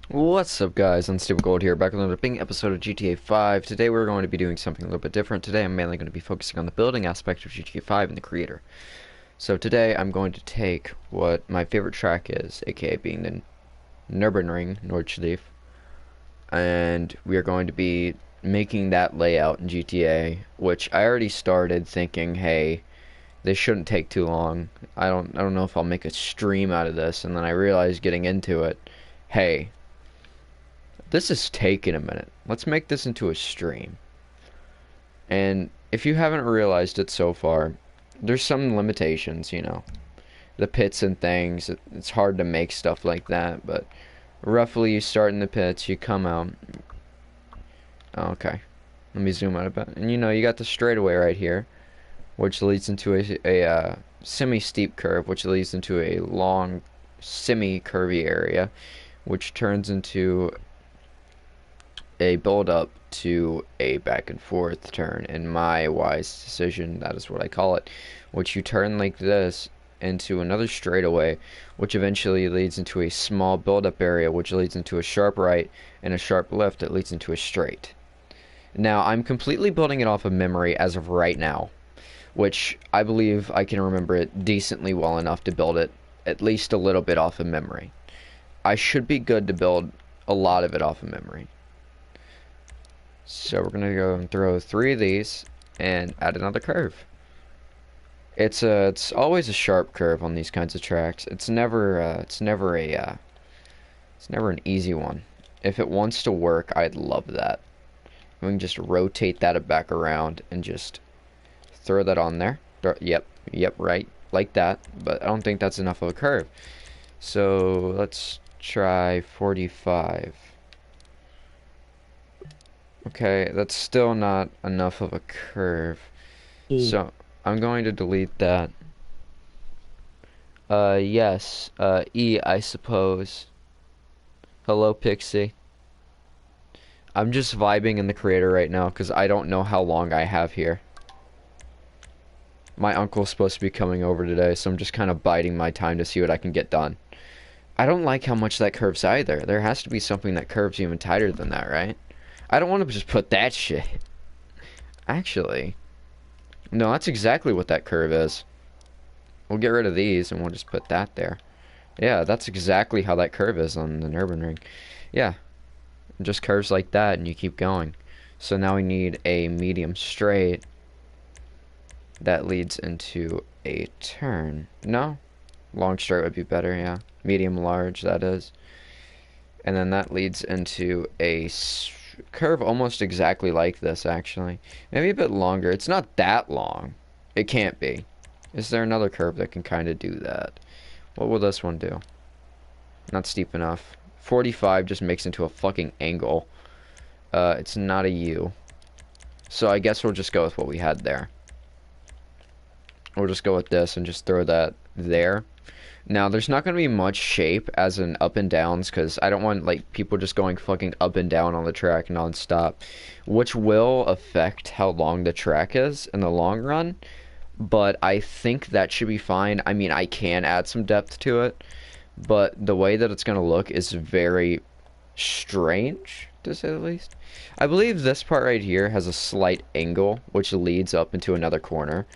What's up, guys? Unstable Gold here, back with another big episode of GTA 5. Today we're going to be doing something a little bit different. Today I'm mainly going to be focusing on the building aspect of GTA 5 and the creator. So today I'm going to take what my favorite track is, aka being the Nürburgring Nordschleife, and we are going to be making that layout in GTA, which I already started thinking, hey, this shouldn't take too long. I don't know if I'll make a stream out of this, and then I realized getting into it, hey, this is taking a minute. Let's make this into a stream. And if you haven't realized it so far, there's some limitations, you know. The pits and things, it's hard to make stuff like that, but roughly you start in the pits, you come out. Oh, okay. Let me zoom out a bit. And you know, you got the straightaway right here, which leads into a semi-steep curve, which leads into a long semi-curvy area, which turns into a build up to a back and forth turn. In my wise decision, that is what I call it, which you turn like this into another straightaway, which eventually leads into a small build up area, which leads into a sharp right and a sharp left that leads into a straight. Now I'm completely building it off of memory as of right now, which I believe I can remember it decently well enough to build it at least a little bit off of memory. I should be good to build a lot of it off of memory. So we're gonna go and throw 3 of these and add another curve. It's always a sharp curve on these kinds of tracks. It's never an easy one. If it wants to work, I'd love that. We can just rotate that back around and just throw that on there. Yep, right, like that. But I don't think that's enough of a curve. So let's try 45. Okay, that's still not enough of a curve. So I'm going to delete that. Yes, E, I suppose. Hello, Pixie. I'm just vibing in the creator right now because I don't know how long I have here. My uncle's supposed to be coming over today, so I'm just kind of biding my time to see what I can get done. I don't like how much that curves either. There has to be something that curves even tighter than that, right? I don't want to just put that shit. Actually, no, that's exactly what that curve is. We'll get rid of these and we'll just put that there. Yeah, that's exactly how that curve is on the Nürburgring. Yeah, it just curves like that and you keep going. So now we need a medium straight that leads into a turn. No? Long straight would be better, yeah. Medium large, that is. And then that leads into a curve almost exactly like this, actually. Maybe a bit longer. It's not that long. It can't be. Is there another curve that can kind of do that? What will this one do? Not steep enough. 45 just makes into a fucking angle. It's not a U. So I guess we'll just go with what we had there. We'll just go with this and just throw that there. Now, there's not going to be much shape as in up and downs because I don't want like people just going fucking up and down on the track non-stop, which will affect how long the track is in the long run, but I think that should be fine. I mean, I can add some depth to it, but the way that it's going to look is very strange, to say the least. I believe this part right here has a slight angle, which leads up into another corner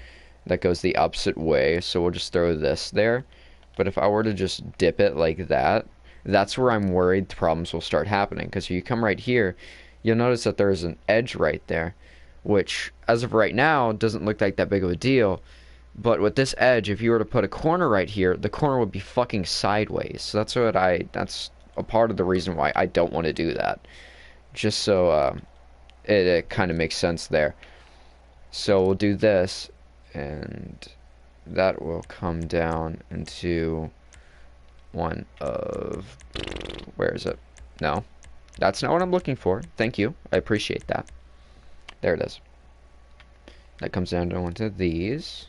that goes the opposite way, so we'll just throw this there. But if I were to just dip it like that, that's where I'm worried problems will start happening. Because if you come right here, you'll notice that there's an edge right there, which, as of right now, doesn't look like that big of a deal. But with this edge, if you were to put a corner right here, the corner would be fucking sideways. So that's a part of the reason why I don't want to do that. Just so it kind of makes sense there. So we'll do this, and that will come down into one of, where is it? No, that's not what I'm looking for. Thank you, I appreciate that. There it is. That comes down to one of these.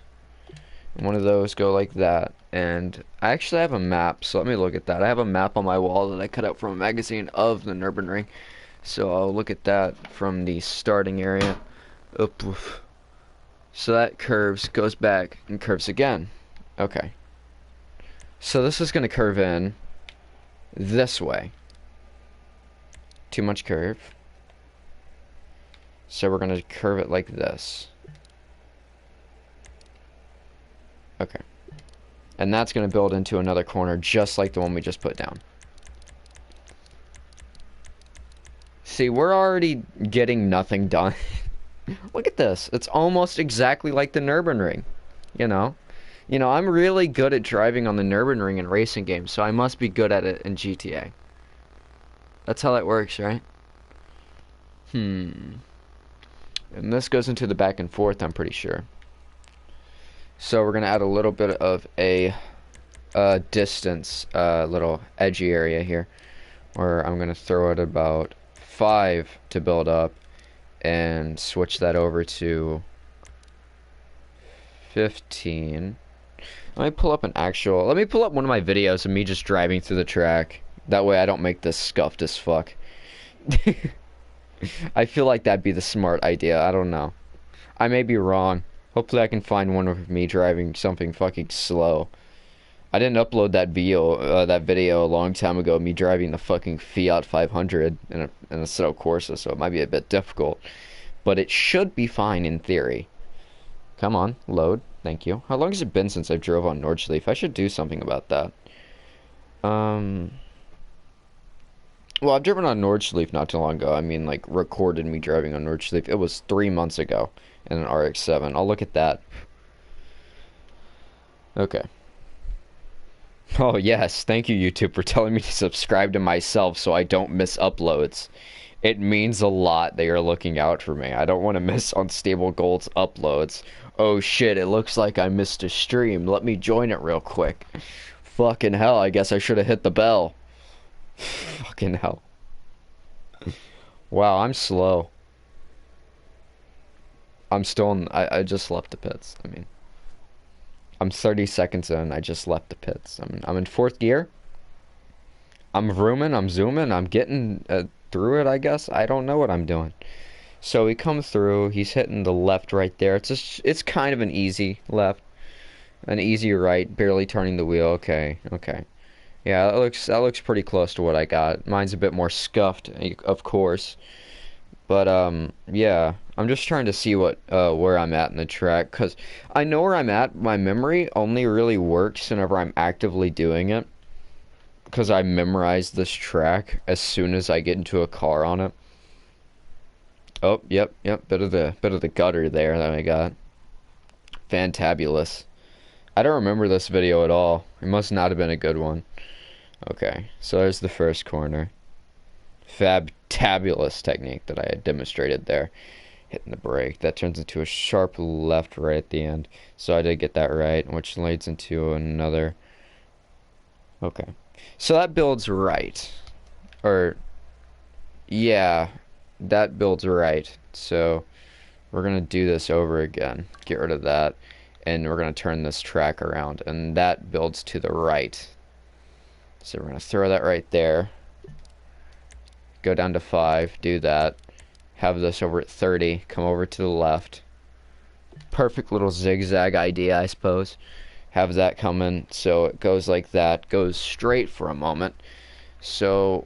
One of those go like that. And I actually have a map, so let me look at that. I have a map on my wall that I cut out from a magazine of the Nürburgring. So I'll look at that from the starting area. Oop, oof. So that curves, goes back, and curves again. Okay. So this is going to curve in this way. Too much curve. So we're gonna curve it like this. Okay. And that's gonna build into another corner just like the one we just put down. See, we're already getting nothing done. Look at this. It's almost exactly like the Nürburgring, you know? You know, I'm really good at driving on the Nürburgring in racing games, so I must be good at it in GTA. That's how that works, right? And this goes into the back and forth, I'm pretty sure. So we're going to add a little bit of a distance, little edgy area here, where I'm going to throw it about 5 to build up, and switch that over to 15. Let me pull up one of my videos of me just driving through the track. That way I don't make this scuffed as fuck. I feel like that'd be the smart idea. I don't know. I may be wrong. Hopefully I can find one of me driving something fucking slow. I didn't upload that video a long time ago, me driving the fucking Fiat 500 in a Assetto Corsa, so it might be a bit difficult. But it should be fine in theory. Come on, load. Thank you. How long has it been since I drove on Nordschleife? I should do something about that. Well, I've driven on Nordschleife not too long ago. I mean, like, recorded me driving on Nordschleife. It was 3 months ago in an RX-7. I'll look at that. Okay. Oh, yes. Thank you, YouTube, for telling me to subscribe to myself so I don't miss uploads. It means a lot that you're looking out for me. I don't want to miss Unstable Gold's uploads. Oh, shit, it looks like I missed a stream. Let me join it real quick. Fucking hell, I guess I should have hit the bell. Fucking hell. Wow, I'm slow. I'm still in... I just left the pits. I mean... I'm 30 seconds in. I just left the pits. I'm in 4th gear. I'm vrooming. I'm zooming. I'm getting through it, I guess. I don't know what I'm doing. So he comes through. He's hitting the left right there. It's kind of an easy left. An easy right. Barely turning the wheel. Okay. Okay. Yeah, that looks pretty close to what I got. Mine's a bit more scuffed, of course. But yeah, I'm just trying to see what where I'm at in the track, cause I know where I'm at. My memory only really works whenever I'm actively doing it, cause I memorize this track as soon as I get into a car on it. Oh, yep, bit of the gutter there that I got. Fantabulous. I don't remember this video at all. It must not have been a good one. Okay, so there's the first corner. Fantabulous technique that I had demonstrated there. Hitting the brake. That turns into a sharp left right at the end. So I did get that right, which leads into another... Okay. So that builds right. Or... Yeah, that builds right. So we're going to do this over again. Get rid of that. And we're going to turn this track around. And that builds to the right. So we're going to throw that right there. Go down to 5. Do that. Have this over at 30. Come over to the left. Perfect little zigzag idea, I suppose. Have that come in. So it goes like that. Goes straight for a moment. So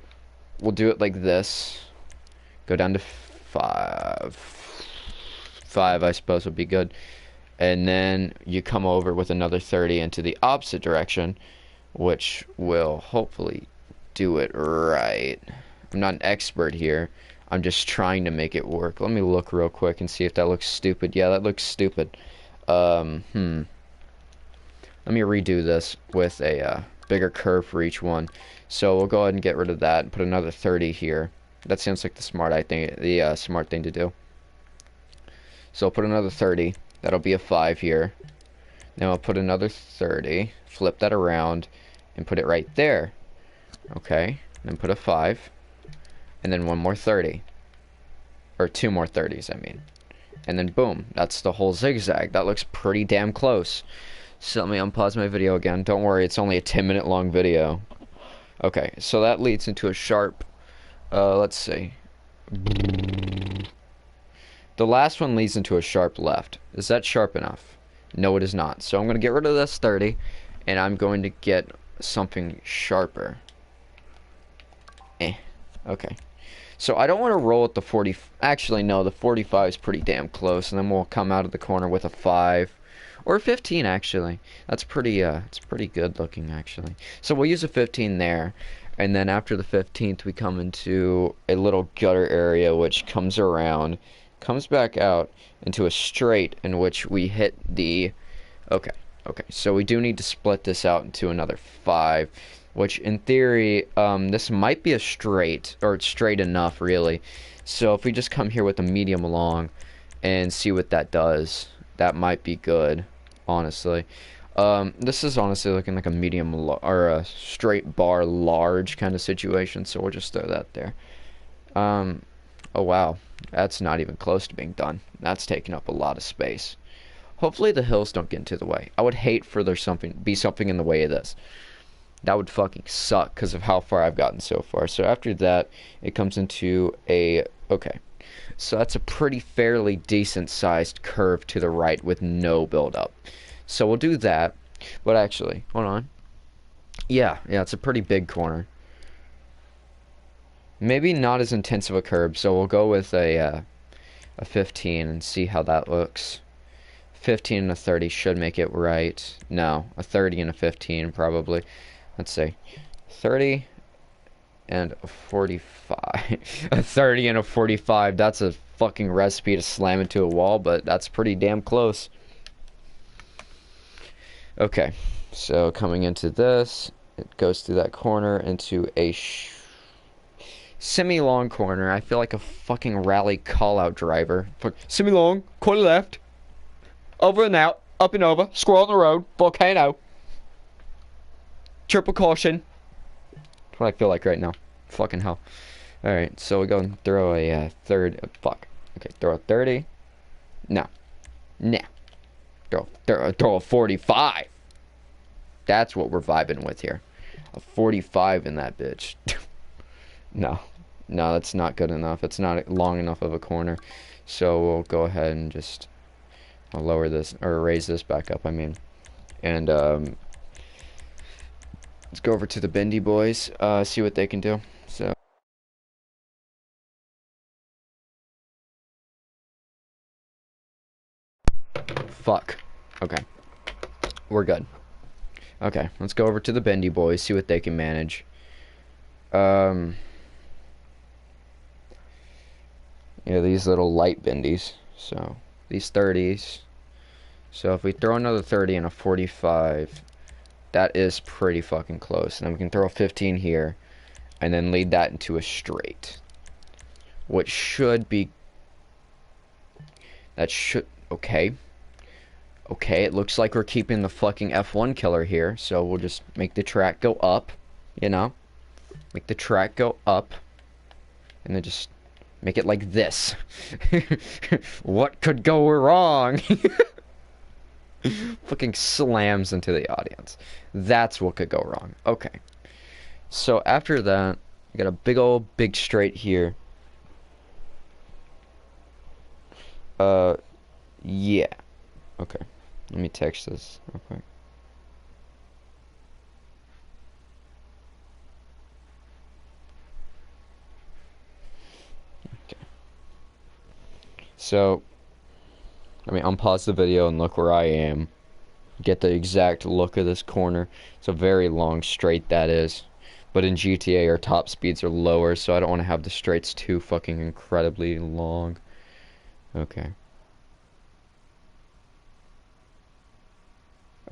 we'll do it like this. Go down to 5. 5, I suppose, would be good. And then you come over with another 30 into the opposite direction, which will hopefully do it right. I'm not an expert here. I'm just trying to make it work. Let me look real quick and see if that looks stupid. Yeah, that looks stupid. Let me redo this with a bigger curve for each one. So we'll go ahead and get rid of that and put another 30 here. That sounds like the smart thing to do. So I'll put another 30. That'll be a 5 here. Then I'll put another 30. Flip that around and put it right there. Okay. Then put a 5. And then one more 30. Or 2 more 30s, I mean. And then boom, that's the whole zigzag. That looks pretty damn close. So let me unpause my video again. Don't worry, it's only a 10-minute long video. Okay, so that leads into a sharp, let's see. The last one leads into a sharp left. Is that sharp enough? No, it is not. So I'm going to get rid of this 30, and I'm going to get something sharper. Okay. So I don't want to roll at the 40. Actually, no, the 45 is pretty damn close, and then we'll come out of the corner with a 5 or a 15. Actually, that's pretty. It's pretty good looking actually. So we'll use a 15 there, and then after the 15th, we come into a little gutter area which comes around, comes back out into a straight in which we hit the. Okay, okay. So we do need to split this out into another 5. Which in theory, this might be a straight, or it's straight enough, really. So if we just come here with a medium long and see what that does, that might be good, honestly. This is honestly looking like a medium, or a straight bar large kind of situation, so we'll just throw that there. Oh wow, that's not even close to being done. That's taking up a lot of space. Hopefully the hills don't get into the way. I would hate for there be something in the way of this. That would fucking suck because of how far I've gotten so far. So after that, it comes into a... Okay. So that's a pretty fairly decent sized curve to the right with no build-up. So we'll do that. But actually, hold on. Yeah, it's a pretty big corner. Maybe not as intense of a curve, so we'll go with a 15 and see how that looks. 15 and a 30 should make it right. No, a 30 and a 15 probably. Let's see, 30 and a 45. A 30 and a 45. That's a fucking recipe to slam into a wall, but that's pretty damn close. Okay, so coming into this, it goes through that corner into a semi-long corner. I feel like a fucking rally call-out driver. Semi-long, quarter left, over and out, up and over, squirrel on the road, volcano. Triple caution. That's what I feel like right now. Fucking hell. Alright, so we go and throw a fuck. Okay, throw a 30. No. Nah. Throw a 45. That's what we're vibing with here. A 45 in that bitch. No. No, that's not good enough. It's not long enough of a corner. So we'll go ahead and just... I'll lower this, or raise this back up, I mean. And, let's go over to the bendy boys, see what they can do. So, fuck. Okay, we're good. Okay, let's go over to the bendy boys, see what they can manage. Yeah, these little light bendies. So, these 30s. So if we throw another 30 and a 45, that is pretty fucking close. And then we can throw a 15 here, and then lead that into a straight. What should be... That should... Okay. Okay, it looks like we're keeping the fucking F1 killer here, so we'll just make the track go up, you know? Make the track go up, and then just make it like this. What could go wrong? Fucking slams into the audience. That's what could go wrong. Okay. So after that, we got a big straight here. Yeah. Okay. Let me text this real quick. Okay. So, I mean, unpause the video and look where I am. Get the exact look of this corner. It's a very long straight, that is. But in GTA, our top speeds are lower, so I don't want to have the straights too fucking incredibly long. Okay.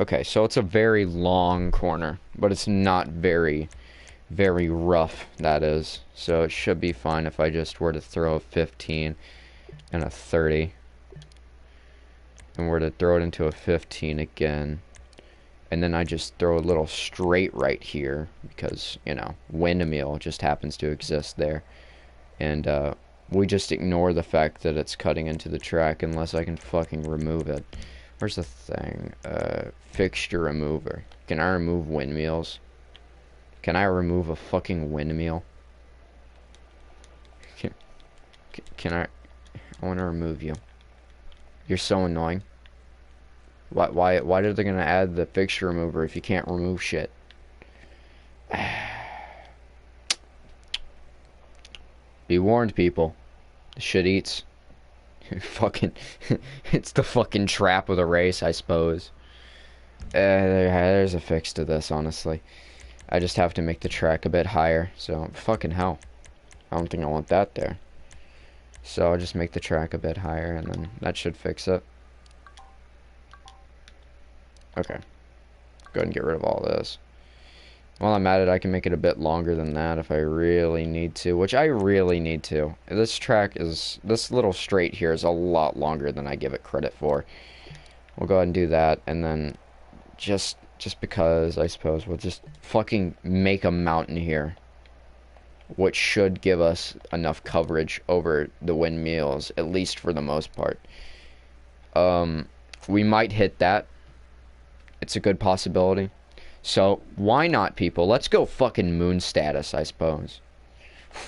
Okay, so it's a very long corner, but it's not very rough, that is. So it should be fine if I just were to throw a 15 and a 30. And we're to throw it into a 15 again. And then I just throw a little straight right here, because, you know, windmill just happens to exist there. And, we just ignore the fact that it's cutting into the track unless I can fucking remove it. Where's the thing? Fixture remover. Can I remove windmills? Can I remove a fucking windmill? Can I want to remove you. You're so annoying. Why are they gonna add the fixture remover if you can't remove shit? Be warned, people. The shit eats. Fucking, it's the fucking trap of the race, I suppose. There's a fix to this, honestly. I just have to make the track a bit higher. So, fucking hell. I don't think I want that there. So I'll just make the track a bit higher, and then that should fix it. Okay. Go ahead and get rid of all this. While I'm at it, I can make it a bit longer than that if I really need to, which I really need to. This little straight here is a lot longer than I give it credit for. We'll go ahead and do that, and then just because, I suppose, we'll just fucking make a mountain here, which should give us enough coverage over the windmills, at least for the most part. We might hit that. It's a good possibility. So, why not, people? Let's go fucking moon status, I suppose.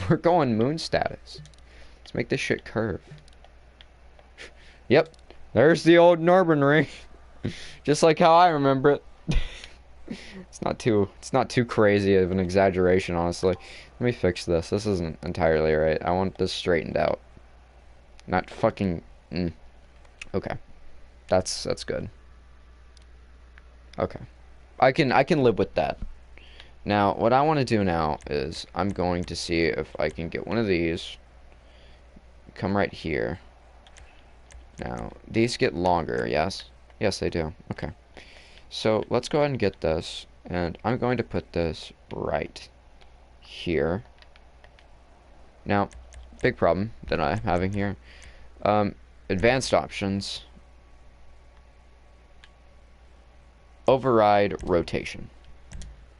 We're going moon status. Let's make this shit curve. Yep. There's the old Northern ring. Just like how I remember it. It's not too crazy of an exaggeration, honestly. Let me fix this. This isn't entirely right. I want this straightened out. Not fucking... Okay. That's good. Okay. I can live with that. Now, what I want to do now is I'm going to see if I can get one of these. Come right here. Now, these get longer, yes? Yes, they do. Okay. So, let's go ahead and get this. And I'm going to put this right here. Now, big problem that I'm having here. Advanced options. Override rotation.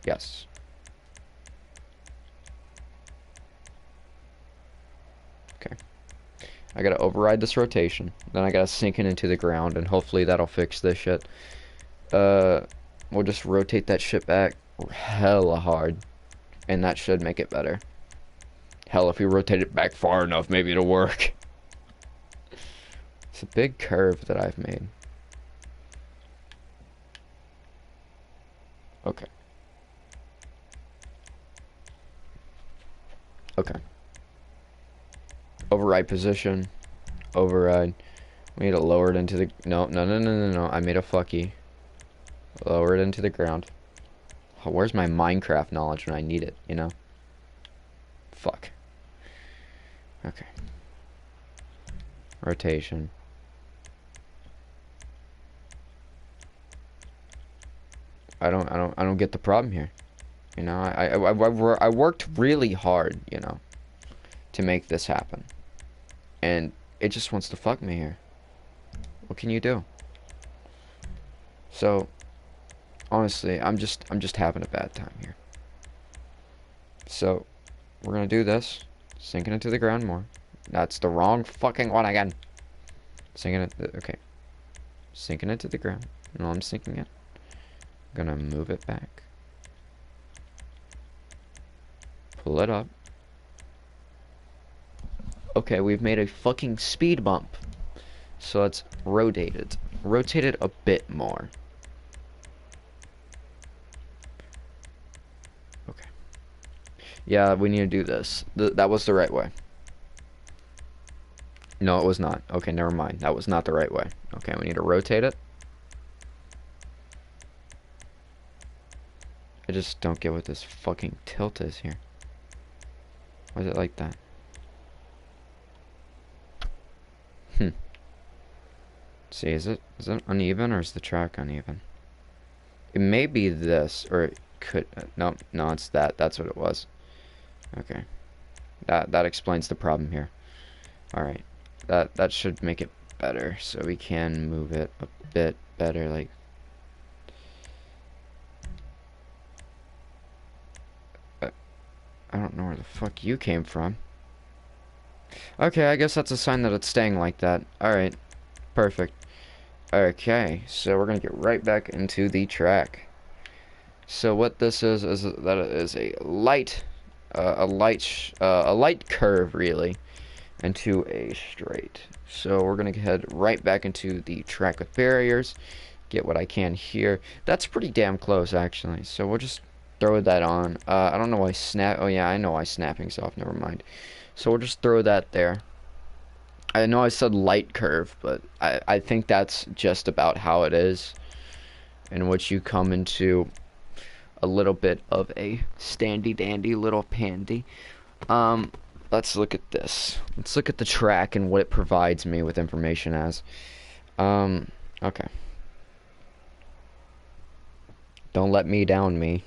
Yes. Okay. I gotta override this rotation. Then I gotta sink it into the ground, and hopefully that'll fix this shit. We'll just rotate that shit back hella hard, and that should make it better. Hell, if we rotate it back far enough, maybe it'll work. It's a big curve that I've made. Okay. Okay. Override position. Override. We need to lower it into the... No. I made a fucky. Lower it into the ground. Oh, where's my Minecraft knowledge when I need it, you know? Fuck. Okay. Rotation. I don't get the problem here. You know, I worked really hard, you know, to make this happen. And it just wants to fuck me here. What can you do? So, honestly, I'm just having a bad time here. So, we're gonna do this. Sinking into the ground more. That's the wrong fucking one again. Sinking it, okay. Sinking it to the ground. No, I'm sinking it. Gonna move it back. Pull it up. Okay, we've made a fucking speed bump. So let's rotate it. Rotate it a bit more. Okay. Yeah, we need to do this. That was the right way. No, it was not. Okay, never mind. That was not the right way. Okay, we need to rotate it. I just don't get what this fucking tilt is here. Why is it like that? See, is it uneven, or is the track uneven? It may be this, or it could... no, it's that. That's what it was. Okay. That explains the problem here. Alright. That should make it better, so we can move it a bit better, like... I don't know where the fuck you came from. Okay, I guess that's a sign that it's staying like that. Alright. Perfect. Okay, so we're gonna get right back into the track. So what this is that it is a light curve, really, into a straight. So we're gonna head right back into the track with barriers, get what I can here. That's pretty damn close, actually. So we'll just throw that on. I don't know why oh yeah, I know why snapping's off. Never mind. So we'll just throw that there. I know I said light curve, but I think that's just about how it is, in which you come into a little bit of a standy dandy little pandy. Let's look at this. Let's look at the track and what it provides me with information as. Okay. Don't let me down, me.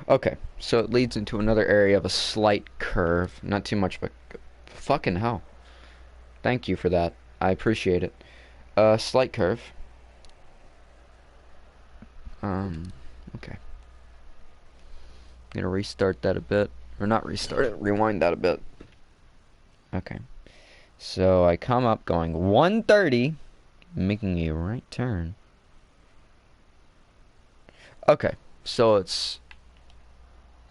Okay, so it leads into another area of a slight curve. Not too much, but fucking hell. Thank you for that. I appreciate it. Slight curve. Okay. I'm gonna restart that a bit. Or not restart it, rewind that a bit. Okay. So I come up going 130, making a right turn. Okay, so it's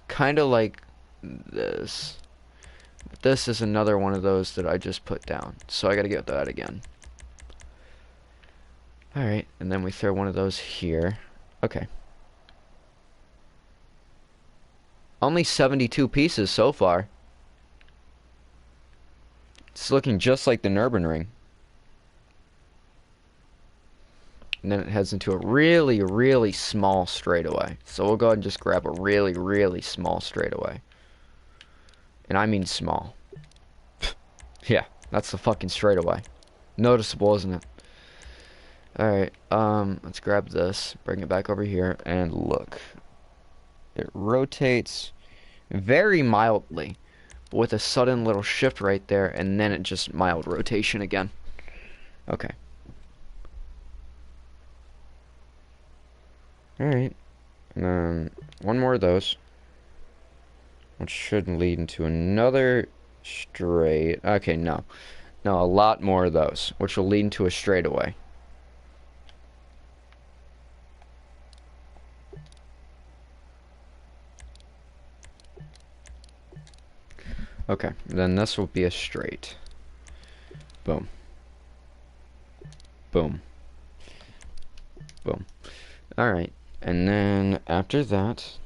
kind of like this. This is another one of those that I just put down. So I gotta get that again. Alright, and then we throw one of those here. Okay. Only 72 pieces so far. It's looking just like the Nürburgring. And then it heads into a really, really small straightaway. So we'll go ahead and just grab a really, really small straightaway. And I mean small. Yeah, that's the fucking straightaway. Noticeable, isn't it? Alright, let's grab this, bring it back over here, and look. It rotates very mildly, with a sudden little shift right there, and then it just mild rotation again. Okay. Alright. And then one more of those, which should lead into another straight. Okay, no. No, a lot more of those, which will lead into a straightaway. Okay, then this will be a straight. Boom. Boom. Boom. Alright, and then after that...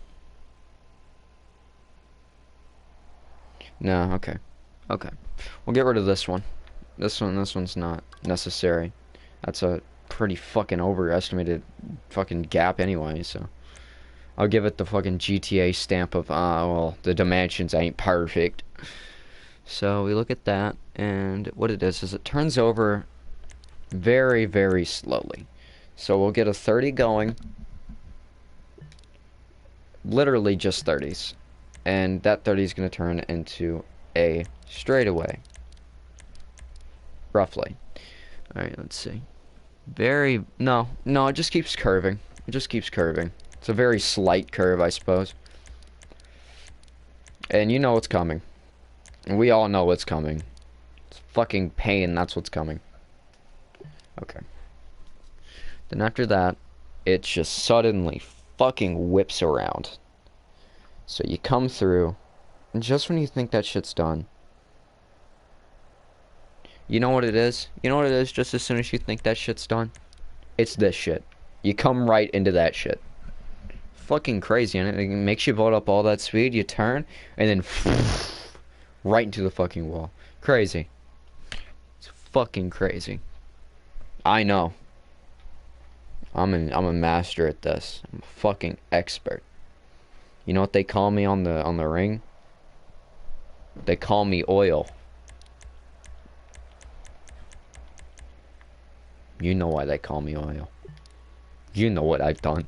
No, okay. Okay. We'll get rid of this one. This one's not necessary. That's a pretty fucking overestimated fucking gap anyway, so... I'll give it the fucking GTA stamp of, well, the dimensions ain't perfect. So we look at that, and what it is it turns over very, very slowly. So we'll get a 30 going. Literally just 30s. And that 30 is going to turn into a straightaway. Roughly. Alright, let's see. No, it just keeps curving. It just keeps curving. It's a very slight curve, I suppose. And you know what's coming. And we all know what's coming. It's fucking pain, that's what's coming. Okay. Then after that, it just suddenly fucking whips around. So you come through, and just when you think that shit's done, you know what it is? You know what it is just as soon as you think that shit's done? It's this shit. You come right into that shit. Fucking crazy, and it makes you build up all that speed, you turn, and then right into the fucking wall. Crazy. It's fucking crazy. I know. I'm a master at this. I'm a fucking expert. You know what they call me on the ring? They call me oil. You know why they call me oil. You know what I've done.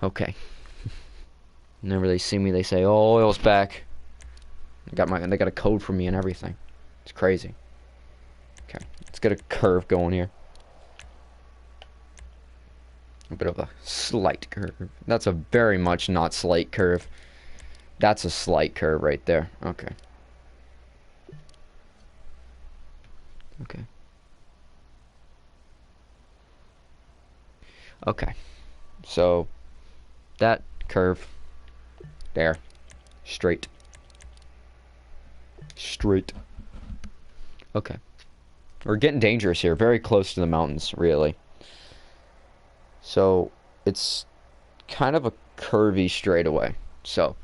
Okay. Whenever they see me, they say, "Oh, oil's back." They got a code for me and everything. It's crazy. Okay, let's get a curve going here. A bit of a slight curve. That's a very much not slight curve. That's a slight curve right there. Okay. Okay. Okay. So that curve there, straight. Okay, we're getting dangerous here, very close to the mountains, really. So it's kind of a curvy straightaway. So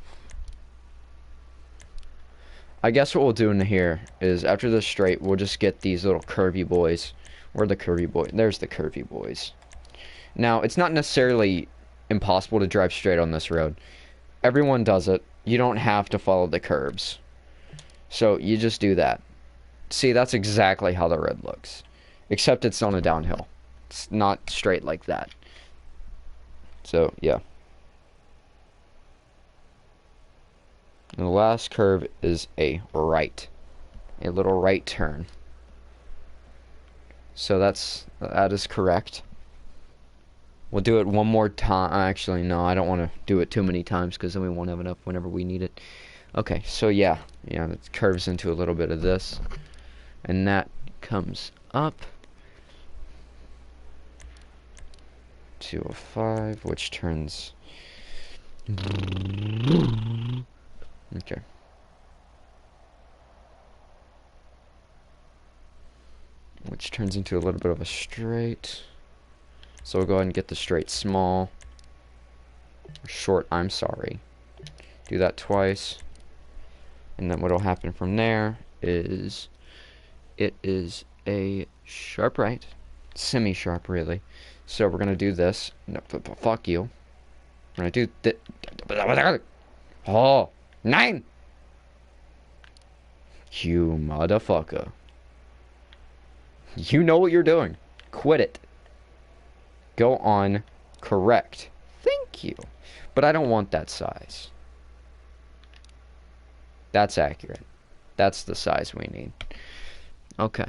I guess what we'll do in here is after this straight, we'll just get these little curvy boys. Where are the curvy boys? There's the curvy boys. Now, it's not necessarily impossible to drive straight on this road. Everyone does it. You don't have to follow the curbs. So you just do that. See, that's exactly how the road looks. Except it's on a downhill. It's not straight like that. So, yeah. And the last curve is a right. A little right turn. So that is correct. We'll do it one more time. Actually, no, I don't want to do it too many times because then we won't have enough whenever we need it. Okay, so yeah, it curves into a little bit of this. And that comes up to a 5, which turns... Okay. Which turns into a little bit of a straight. So we'll go ahead and get the straight small. Short, I'm sorry. Do that twice. And then what will happen from there is... It is a sharp right. Semi-sharp, really. So we're going to do this. No, fuck you. We're going to do this. Oh, 9! You motherfucker. You know what you're doing. Quit it. Go on correct. Thank you. But I don't want that size. That's accurate. That's the size we need. Okay.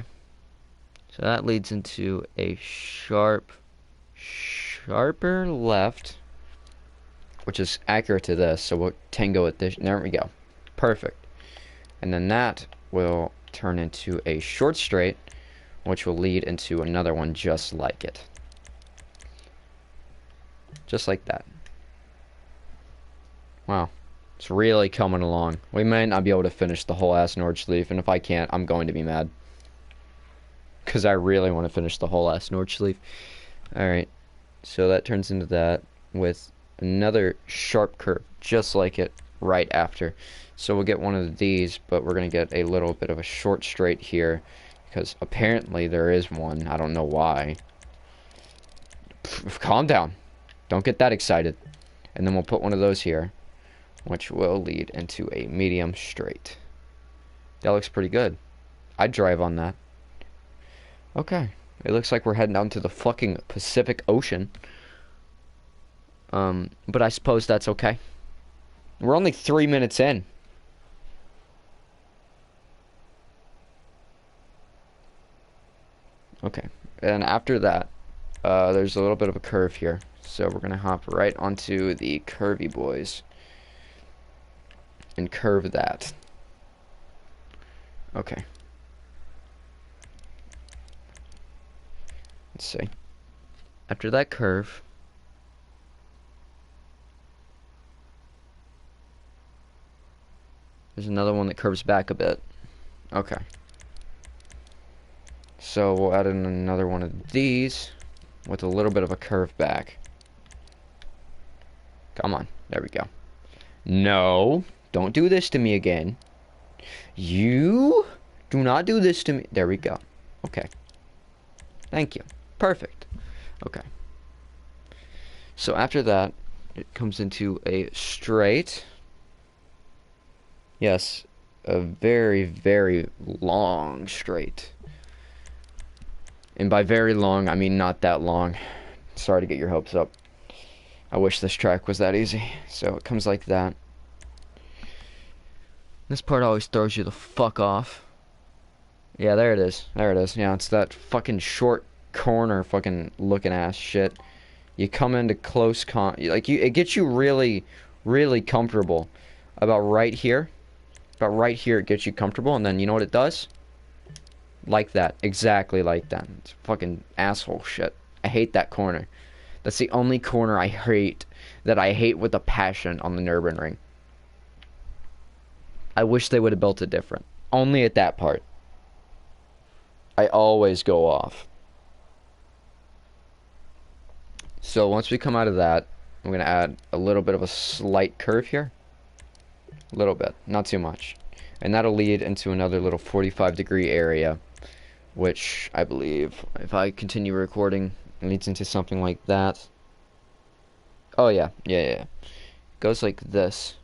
So that leads into a sharper left, which is accurate to this. So we'll tango with this. There we go. Perfect. And then that will turn into a short straight, which will lead into another one just like it. Just like that. Wow. It's really coming along. We might not be able to finish the whole ass Nordschleife, and if I can't, I'm going to be mad. Because I really want to finish the whole ass Nordschleife. Alright. So that turns into that with another sharp curve, just like it right after. So we'll get one of these, but we're going to get a little bit of a short straight here. Because apparently there is one. I don't know why. Calm down. Don't get that excited. And then we'll put one of those here, which will lead into a medium straight. That looks pretty good. I'd drive on that. Okay. It looks like we're heading down to the fucking Pacific Ocean. But I suppose that's okay. We're only 3 minutes in. Okay. And after that, there's a little bit of a curve here. So we're going to hop right onto the curvy boys. And curve that. Okay. Let's see. After that curve, there's another one that curves back a bit. Okay. So we'll add in another one of these with a little bit of a curve back. Come on. There we go. No. Don't do this to me again. You do not do this to me. There we go. Okay. Thank you. Perfect. Okay. So after that, it comes into a straight. Yes, a very, very long straight. And by very long, I mean not that long. Sorry to get your hopes up. I wish this track was that easy. So it comes like that. This part always throws you the fuck off. Yeah, there it is. There it is. Yeah, it's that fucking short corner fucking looking ass shit. You come into close it gets you really, really comfortable. About right here. About right here it gets you comfortable, and then you know what it does? Like that. Exactly like that. It's fucking asshole shit. I hate that corner. That's the only corner I hate, that I hate with a passion on the Nürburgring. I wish they would have built it different. Only at that part. I always go off. So once we come out of that, I'm gonna add a little bit of a slight curve here. A little bit, not too much. And that'll lead into another little 45-degree area, which I believe, if I continue recording, leads into something like that. Oh yeah. Goes like this.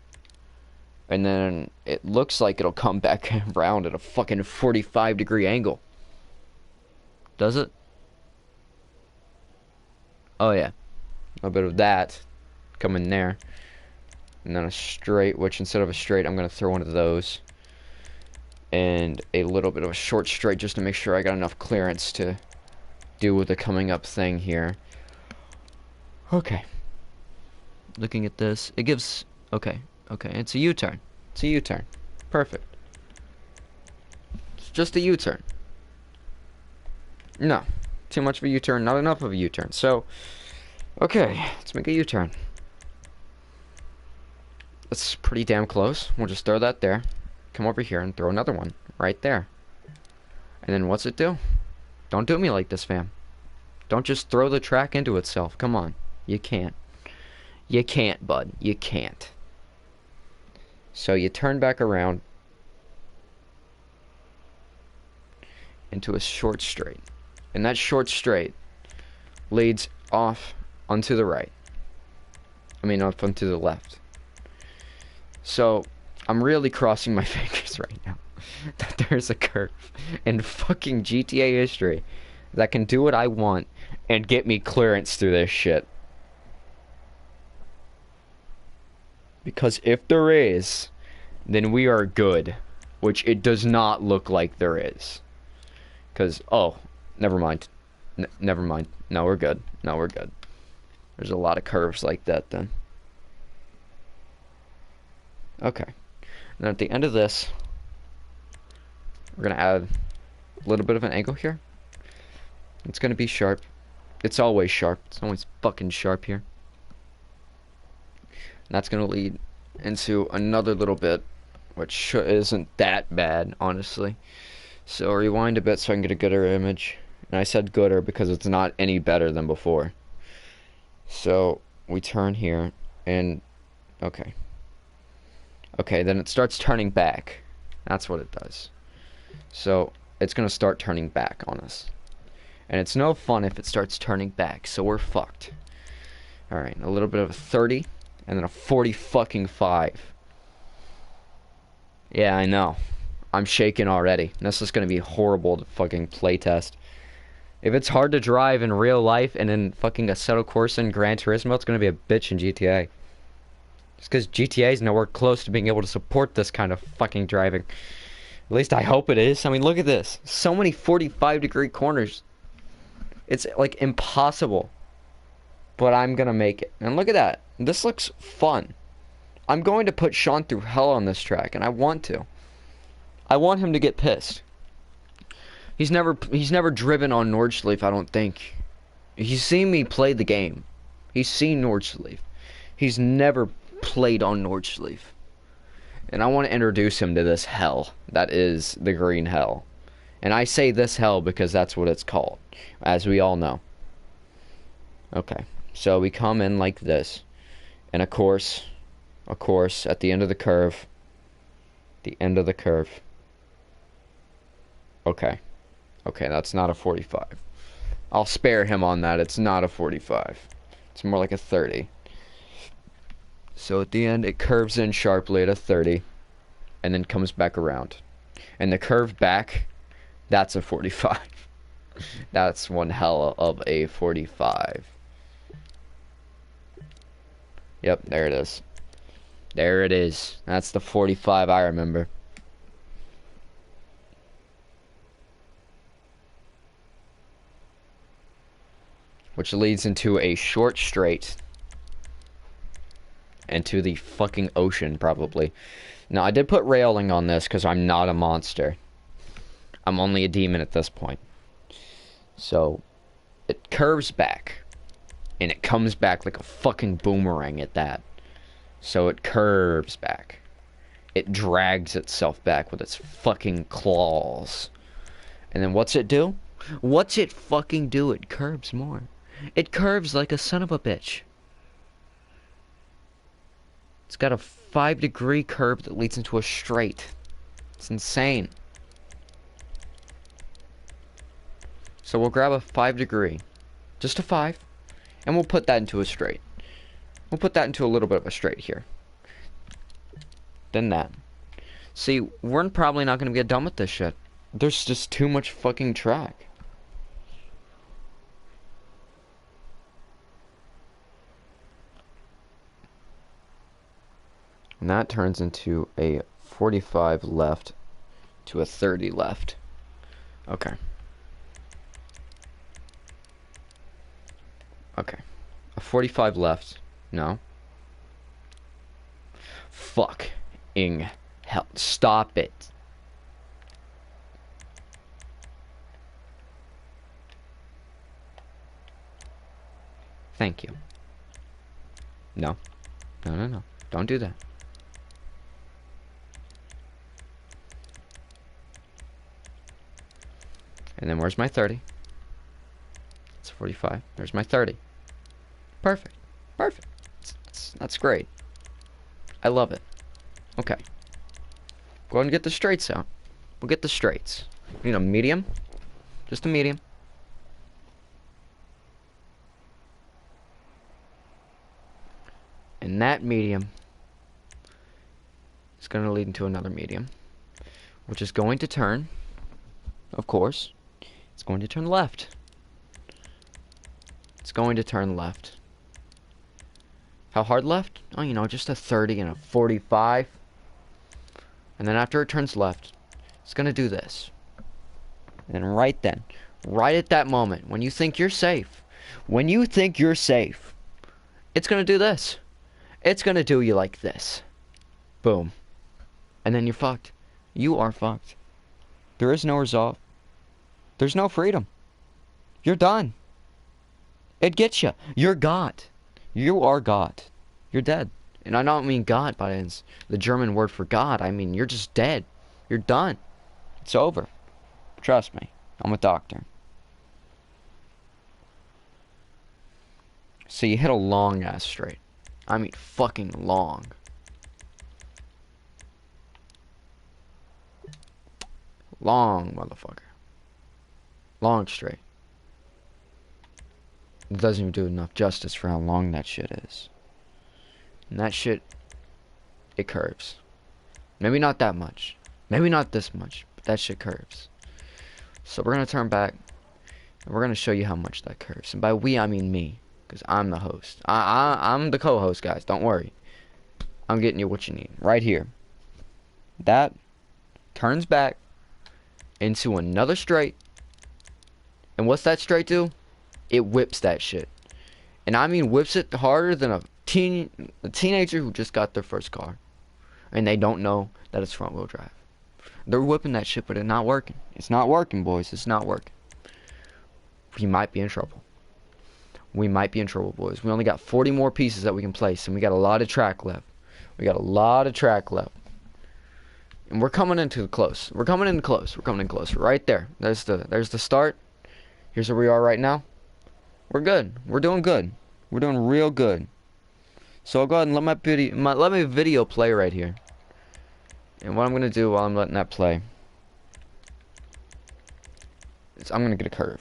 And then it looks like it'll come back around at a fucking 45-degree angle. Does it? Oh yeah. A bit of that come in there. And then a straight, which instead of a straight, I'm going to throw one of those. And a little bit of a short straight just to make sure I got enough clearance to do with the coming up thing here. Okay. Looking at this, it gives... Okay, it's a U-turn. It's a U-turn. Perfect. It's just a U-turn. No. Too much of a U-turn, not enough of a U-turn. So, okay, let's make a U-turn. That's pretty damn close. We'll just throw that there. Come over here and throw another one right there. And then what's it do? Don't do me like this, fam. Don't just throw the track into itself. Come on. You can't. You can't, bud. You can't. So you turn back around into a short straight. And that short straight leads off onto the right. I mean, off onto the left. So, I'm really crossing my fingers right now that there's a curve in fucking GTA history that can do what I want and get me clearance through this shit. Because if there is, then we are good. Which it does not look like there is. Because, oh, never mind. Never mind. No, we're good. No, we're good. There's a lot of curves like that then. Okay. And at the end of this, we're going to add a little bit of an angle here. It's going to be sharp. It's always sharp. It's always fucking sharp here. And that's going to lead into another little bit, which isn't that bad, honestly. So rewind a bit so I can get a gooder image. And I said gooder because it's not any better than before. So we turn here and okay. Okay, then it starts turning back. That's what it does. So it's going to start turning back on us. And it's no fun if it starts turning back, so we're fucked. Alright, a little bit of a 30, and then a 40 fucking 5. Yeah, I know. I'm shaking already. This is going to be horrible to fucking playtest. If it's hard to drive in real life and in fucking Assetto Corsa and Gran Turismo, it's going to be a bitch in GTA. Just because GTA is nowhere close to being able to support this kind of fucking driving. At least I hope it is. I mean, look at this. So many 45-degree corners. It's, like, impossible. But I'm gonna make it. And look at that. This looks fun. I'm going to put Sean through hell on this track, and I want to. I want him to get pissed. He's never driven on Nordschleife, I don't think. He's seen me play the game. He's seen Nordschleife. He's never played on Nordschleife. And I want to introduce him to this hell that is the green hell. And I say this hell because that's what it's called, as we all know. Okay, so we come in like this. And of course, at the end of the curve. Okay, that's not a 45. I'll spare him on that. It's not a 45. It's more like a 30. So at the end, it curves in sharply at a 30, and then comes back around. And the curve back, that's a 45. That's one hell of a 45. Yep, there it is. There it is. That's the 45 I remember. Which leads into a short straight. And to the fucking ocean, probably. Now, I did put railing on this because I'm not a monster. I'm only a demon at this point. So, it curves back. And it comes back like a fucking boomerang at that. So it curves back. It drags itself back with its fucking claws. And then what's it do? What's it fucking do? It curves more. It curves like a son of a bitch. It's got a 5-degree curve that leads into a straight. It's insane. So we'll grab a 5-degree. Just a 5. And we'll put that into a straight. We'll put that into a little bit of a straight here. Then that. See, we're probably not going to get done with this shit. There's just too much fucking track. And that turns into a 45 left to a 30 left. Okay. Okay. A 45 left. No. Fucking hell. Stop it. Thank you. No. No, no, no. Don't do that. And then where's my 30? It's 45. There's my 30. Perfect. Perfect. That's great. I love it. Okay. Go ahead and get the straights out. We'll get the straights. We need a medium. Just a medium. And that medium is going to lead into another medium, which is going to turn, of course, it's going to turn left. It's going to turn left. How hard left? Oh, you know, just a 30 and a 45. And then after it turns left, it's going to do this. And right then, right at that moment, when you think you're safe, it's going to do this. It's going to do you like this. Boom. And then you're fucked. You are fucked. There is no resolve. There's no freedom. You're done. It gets you. You're God. You are God. You're dead. And I don't mean God by the German word for God. I mean, you're just dead. You're done. It's over. Trust me. I'm a doctor. So you hit a long ass straight. I mean, fucking long. Long, motherfucker. Long straight. It doesn't even do enough justice for how long that shit is. And that shit, it curves. Maybe not that much. Maybe not this much. But that shit curves. So we're going to turn back. And we're going to show you how much that curves. And by we, I mean me. Because I'm the host. I'm the co-host, guys. Don't worry. I'm getting you what you need. Right here. That turns back into another straight. And what's that straight do? It whips that shit. And I mean whips it harder than a teenager who just got their first car. And they don't know that it's front wheel drive. They're whipping that shit, but it's not working. It's not working, boys. It's not working. We might be in trouble. We might be in trouble, boys. We only got 40 more pieces that we can place, and we got a lot of track left. We got a lot of track left. And we're coming into close. We're coming in close. We're coming in close. Right there. There's the start. Here's where we are right now. We're good. We're doing good. We're doing real good. So I'll go ahead and let my video play right here. And what I'm gonna do while I'm letting that play is I'm gonna get a curve.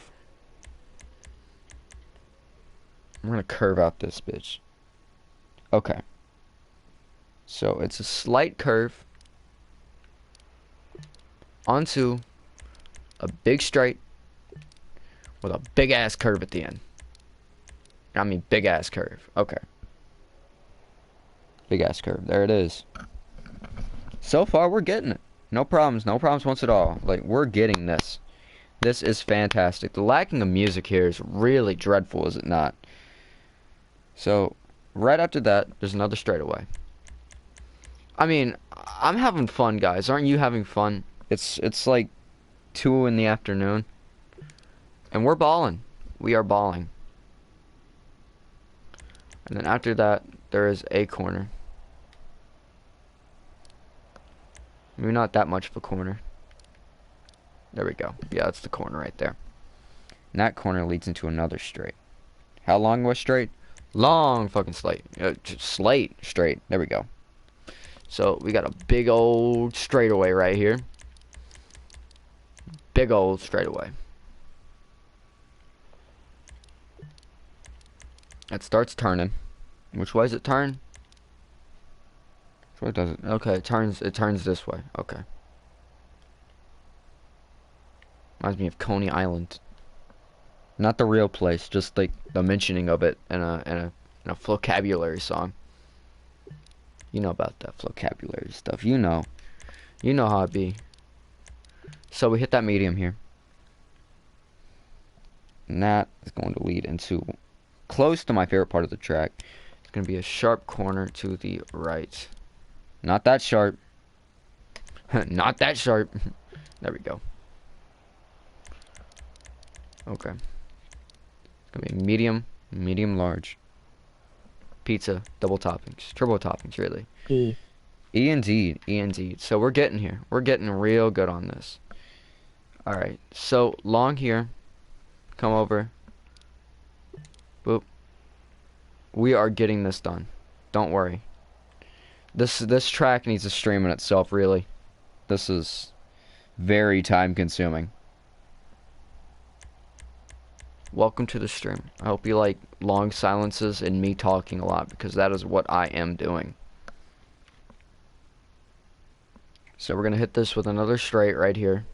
I'm gonna curve out this bitch. Okay. So it's a slight curve onto a big straight with a big ass curve at the end. I mean big ass curve. Okay. Big ass curve. There it is. So far we're getting it. No problems. No problems once at all. Like, we're getting this. This is fantastic. The lacking of music here is really dreadful, is it not? So, right after that, there's another straightaway. I mean, I'm having fun, guys. Aren't you having fun? It's like 2 in the afternoon. And we're balling. We are balling. And then after that, there is a corner. Maybe not that much of a corner. There we go. Yeah, that's the corner right there. And that corner leads into another straight. How long was straight? Long fucking slate. Slate straight. There we go. So we got a big old straightaway right here. Big old straightaway. It starts turning. Which way does it turn? Which way does it? Okay, it turns this way. Okay. Reminds me of Coney Island. Not the real place, just like the mentioning of it in a vocabulary song. You know about that vocabulary stuff. You know how it be. So we hit that medium here. And that is going to lead into close to my favorite part of the track. It's going to be a sharp corner to the right. Not that sharp. Not that sharp. There we go. Okay. It's going to be medium large. Pizza, double toppings, turbo toppings, really. E indeed. So we're getting here. We're getting real good on this. Alright, so long here. Come over. Boop. We are getting this done. Don't worry. This track needs a stream in itself, really. This is very time consuming. Welcome to the stream. I hope you like long silences and me talking a lot, because that is what I am doing. So we're going to hit this with another straight right here.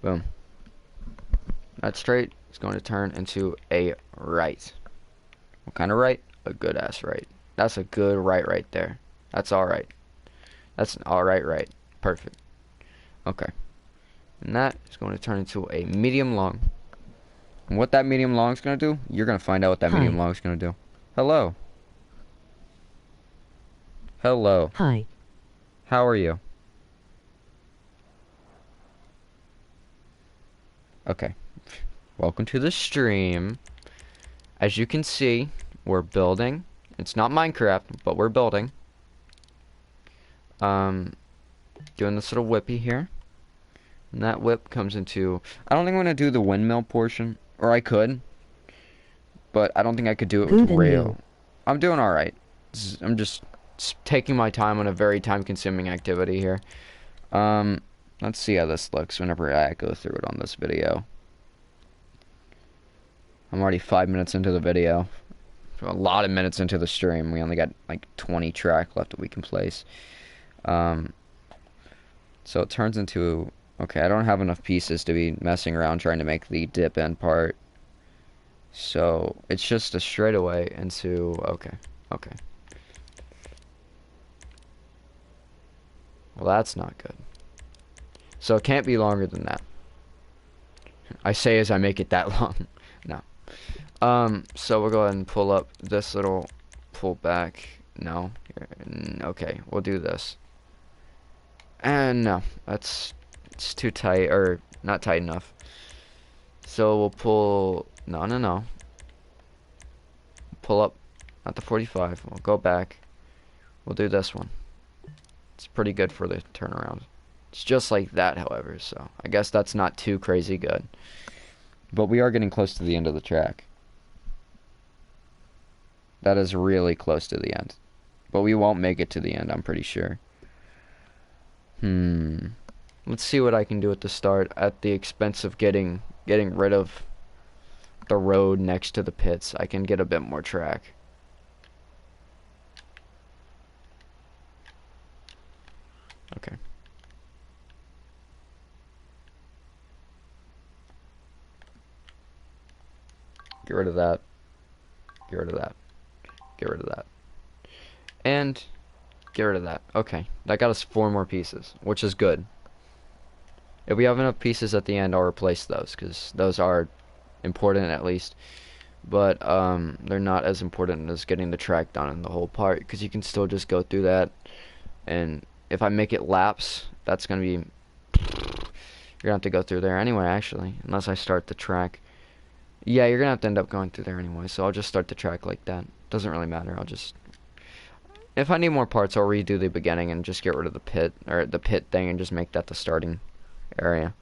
Boom. That straight is going to turn into a right. What kind of right? A good ass right. That's a good right there. That's alright. That's an alright right. Perfect. Okay. And that is going to turn into a medium long. And what that medium long is going to do, you're going to find out what that medium long is going to do. Hello. Hello. Hi. How are you? Okay. Welcome to the stream. As you can see, we're building. It's not Minecraft, but we're building. Doing this little whippy here. And that whip comes into... I don't think I'm going to do the windmill portion. Or I could. But I don't think I could do it with rail. I'm doing alright. I'm just taking my time on a very time-consuming activity here. Let's see how this looks whenever I go through it on this video. I'm already 5 minutes into the video. A lot of minutes into the stream. We only got like 20 track left that we can place. So it turns into... Okay, I don't have enough pieces to be messing around trying to make the dip end part. So it's just a straightaway into... Okay. Well, that's not good. So it can't be longer than that. I say as I make it that long. No. So we'll go ahead and pull up this little pull back. No. Okay, we'll do this. And no, it's too tight, or not tight enough. So we'll pull, no. Pull up at the 45. We'll go back. We'll do this one. It's pretty good for the turnaround. It's just like that, however, so I guess that's not too crazy good. But we are getting close to the end of the track. That is really close to the end. But we won't make it to the end, I'm pretty sure. Let's see what I can do at the start at the expense of getting rid of the road next to the pits. I can get a bit more track. Okay. Get rid of that. Get rid of that. Get rid of that. And get rid of that. Okay. That got us 4 more pieces, which is good. If we have enough pieces at the end, I'll replace those, because those are important at least. But they're not as important as getting the track done in the whole part, because you can still just go through that. And if I make it laps, that's going to be... You're going to have to go through there anyway, actually, unless I start the track. Yeah, you're going to have to end up going through there anyway, so I'll just start the track like that. Doesn't really matter, I'll just... If I need more parts, I'll redo the beginning and just get rid of the pit, or the pit thing, and just make that the starting area.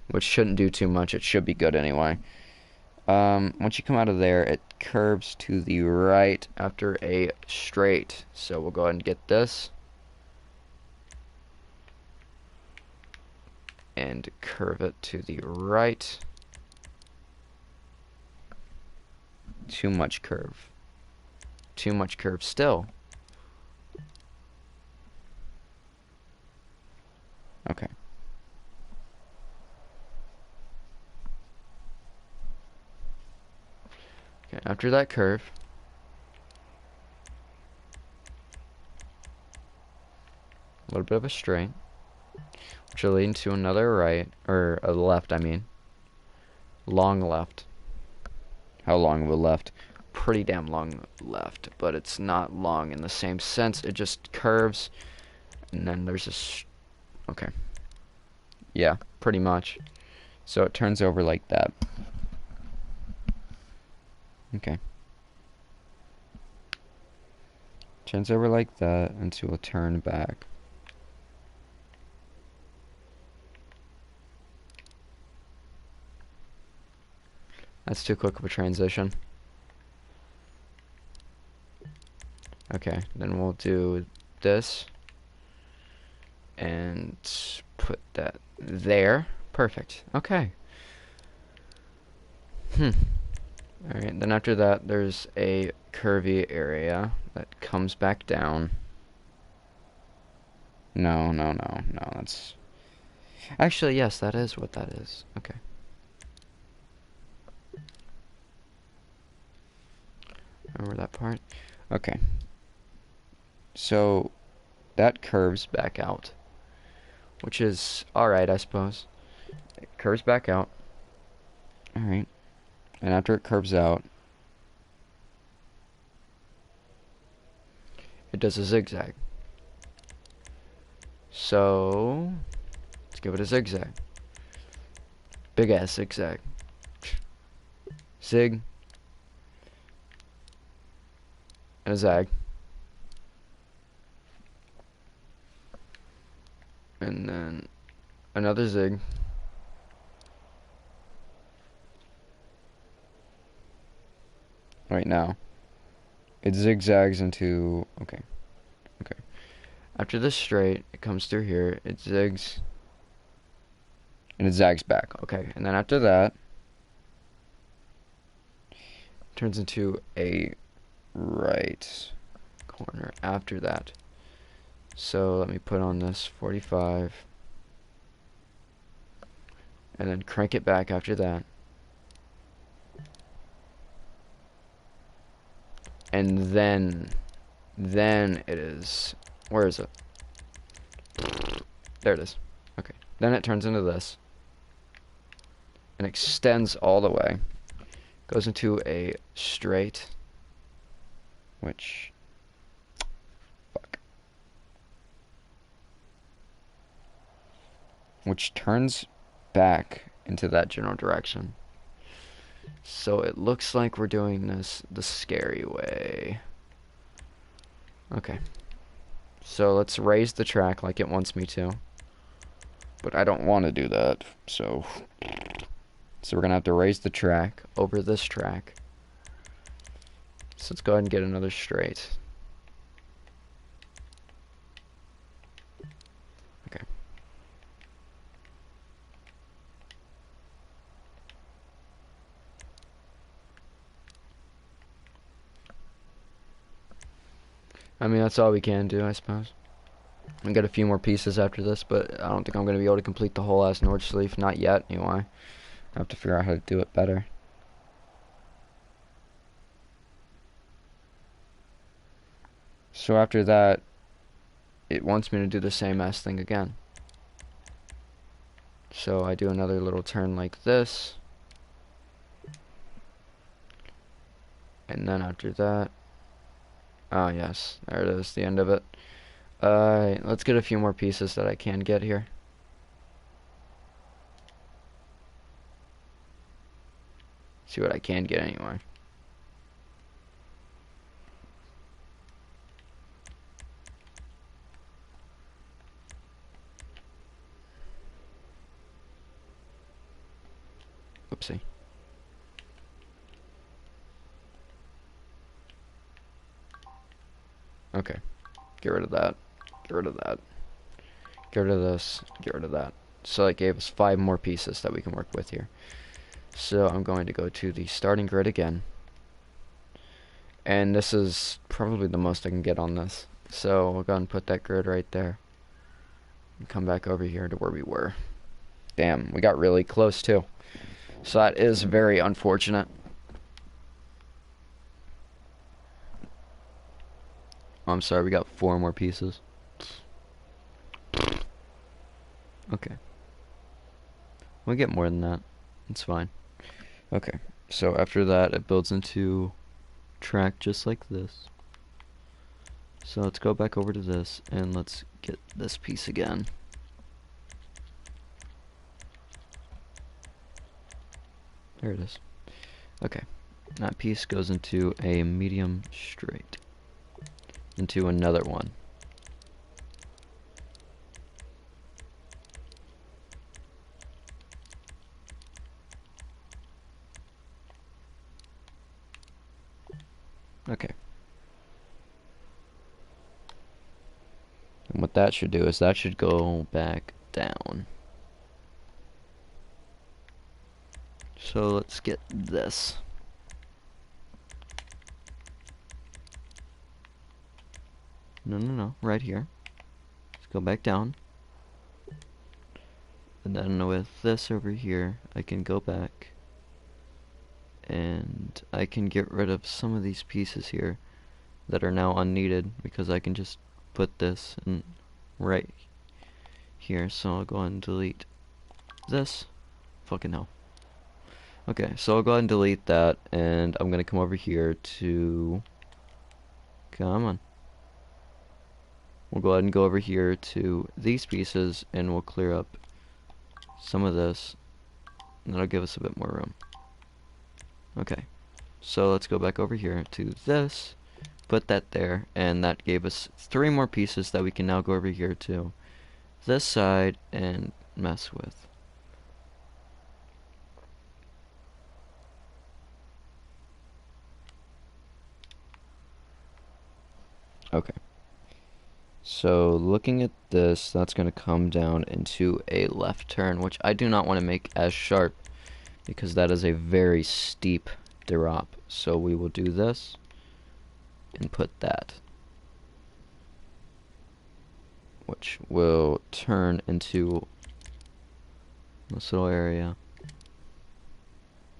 Which shouldn't do too much, it should be good anyway. Once you come out of there, it curves to the right after a straight. So we'll go ahead and get this. And curve it to the right. Too much curve. Too much curve still. Okay. Okay, after that curve, a little bit of a straight, which will lead to another right, or a left, I mean. Long left. How long of a left? Pretty damn long left, but it's not long in the same sense. It just curves, and then there's a... Okay. Yeah, pretty much. So it turns over like that. Okay. Turns over like that until a turn back. That's too quick of a transition. Okay, then we'll do this and put that there. Perfect. Okay. Alright, then after that there's a curvy area that comes back down. No, that's... Actually, yes, that is what that is. Okay. Remember that part? Okay. So, that curves back out. Which is alright, I suppose. It curves back out. Alright. And after it curves out, it does a zigzag. So, let's give it a zigzag. Big ass zigzag. Zig. And a zag. And then another zig. Right now, it zigzags into... Okay. Okay. After this straight, it comes through here. It zigs. And it zags back. Okay. And then after that, it turns into a right corner after that. So let me put on this 45. And then crank it back after that. And then it is... Where is it? There it is. Okay. Then it turns into this. And extends all the way. Goes into a straight. Which... Fuck. Which turns back into that general direction. So it looks like we're doing this the scary way. Okay. So let's raise the track like it wants me to. But I don't want to do that, so we're gonna have to raise the track over this track. So let's go ahead and get another straight. Okay. I mean, that's all we can do, I suppose. I got a few more pieces after this, but I don't think I'm going to be able to complete the whole ass Nord sleeve. Not yet, anyway. I have to figure out how to do it better. So after that, it wants me to do the same ass thing again. So I do another little turn like this. And then after that... Oh, yes. There it is, the end of it. Let's get a few more pieces that I can get here. See what I can get anyway. Oopsie. Okay. Get rid of that. Get rid of that. Get rid of this. Get rid of that. So it gave us 5 more pieces that we can work with here. So I'm going to go to the starting grid again. And this is probably the most I can get on this. So we'll go ahead and put that grid right there. And come back over here to where we were. Damn, we got really close too. So that is very unfortunate. Oh, I'm sorry, we got 4 more pieces. Okay. We'll get more than that. It's fine. Okay, so after that, it builds into track just like this. So let's go back over to this, and let's get this piece again. There it is. Okay, that piece goes into a medium straight. Into another one. Okay. And what that should do is that should go back down. So let's get this. No, right here. Let's go back down. And then with this over here, I can go back and I can get rid of some of these pieces here that are now unneeded because I can just put this in right here. So I'll go ahead and delete this. Fucking hell. Okay, so I'll go ahead and delete that, and I'm gonna come over here to... Come on. We'll go ahead and go over here to these pieces, and we'll clear up some of this, and that'll give us a bit more room. Okay, so let's go back over here to this, put that there, and that gave us 3 more pieces that we can now go over here to this side and mess with. Okay. So looking at this, that's going to come down into a left turn, which I do not want to make as sharp because that is a very steep drop. So we will do this and put that, which will turn into this little area,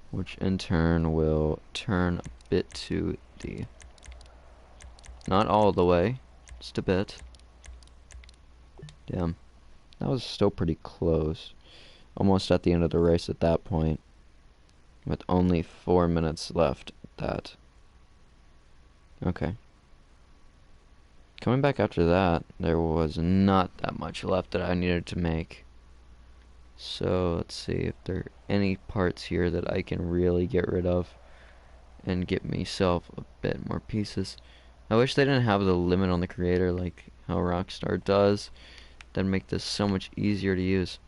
which in turn will turn a bit to the, not all the way, just a bit. Damn, that was still pretty close. Almost at the end of the race at that point, with only 4 minutes left at that. Okay. Coming back after that, there was not that much left that I needed to make. So let's see if there are any parts here that I can really get rid of and get myself a bit more pieces. I wish they didn't have the limit on the creator like how Rockstar does. That'd make this so much easier to use.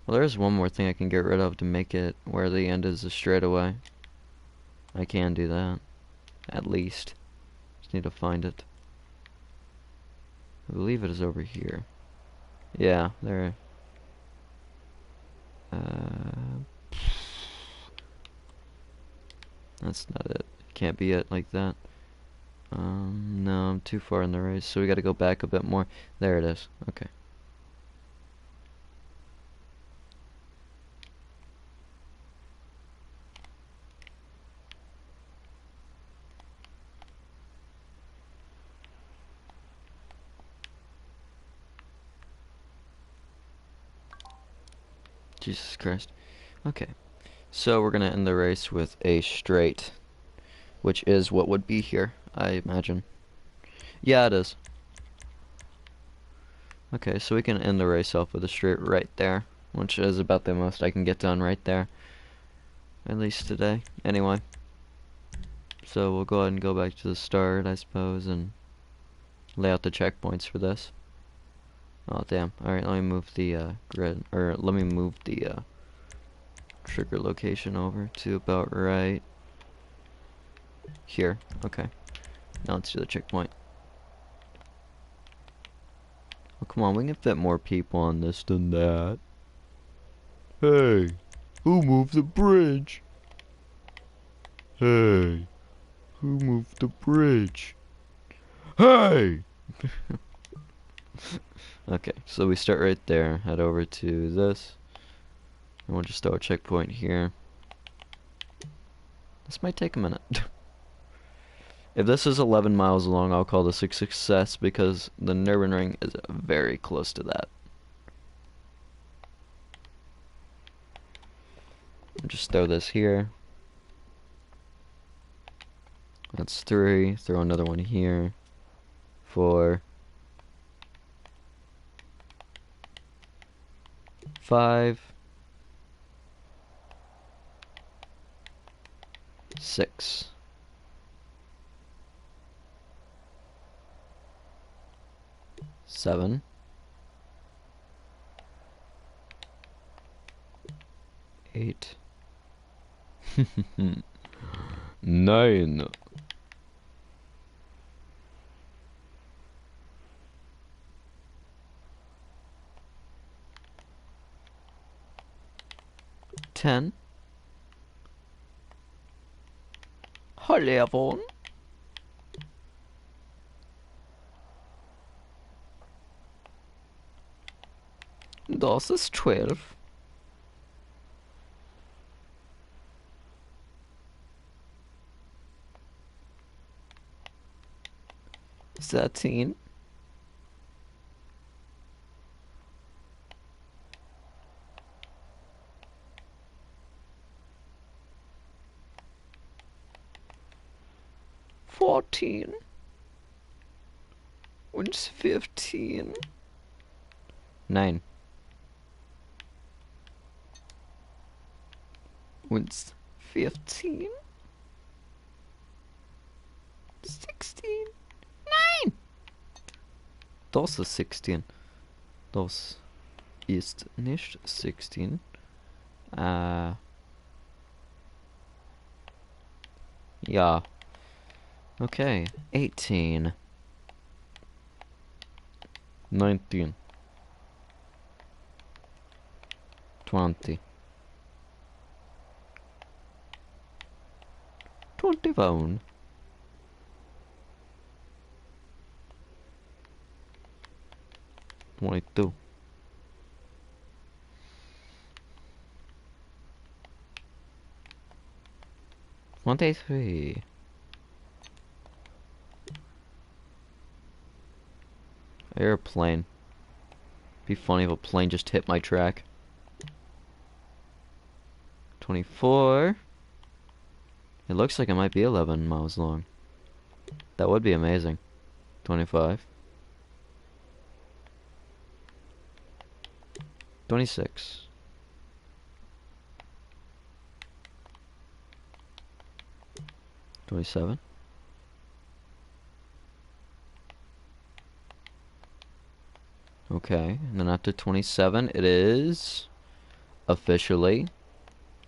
Well, there's one more thing I can get rid of to make it where the end is a straightaway. I can do that. At least. Just need to find it. I believe it is over here. Yeah, there. That's not it. Can't be it like that. No, I'm too far in the race, so we gotta go back a bit more. There it is. Okay. Jesus Christ. Okay. So we're gonna end the race with a straight, which is what would be here, I imagine. Yeah, it is. Okay, so we can end the race off with a straight right there, which is about the most I can get done right there. At least today. Anyway. So we'll go ahead and go back to the start, I suppose, and lay out the checkpoints for this. Oh, damn. Alright, let me move the grid, or let me move the trigger location over to about right Here. Okay. Now let's do the checkpoint. Oh, come on, we can fit more people on this than that. Hey, who moved the bridge? Hey, who moved the bridge? Hey! Okay, so we start right there, head over to this, and we'll just throw a checkpoint here. This might take a minute. If this is 11 miles long, I'll call this a success because the Nürburgring is very close to that. Just throw this here. That's 3. Throw another one here. 4. 5. 6. 7. 8. 9. 10. 11. Das ist 12. 13. 14. Und 15. 9. Und 15. 16. Nein! Das ist 16. Das ist nicht 16. Ja. Okay. 18. 19. 20. 21. 22. 23. Airplane. Be funny if a plane just hit my track. 24. It looks like it might be 11 miles long. That would be amazing. 25. 26. 27. Okay, and then after 27, it is officially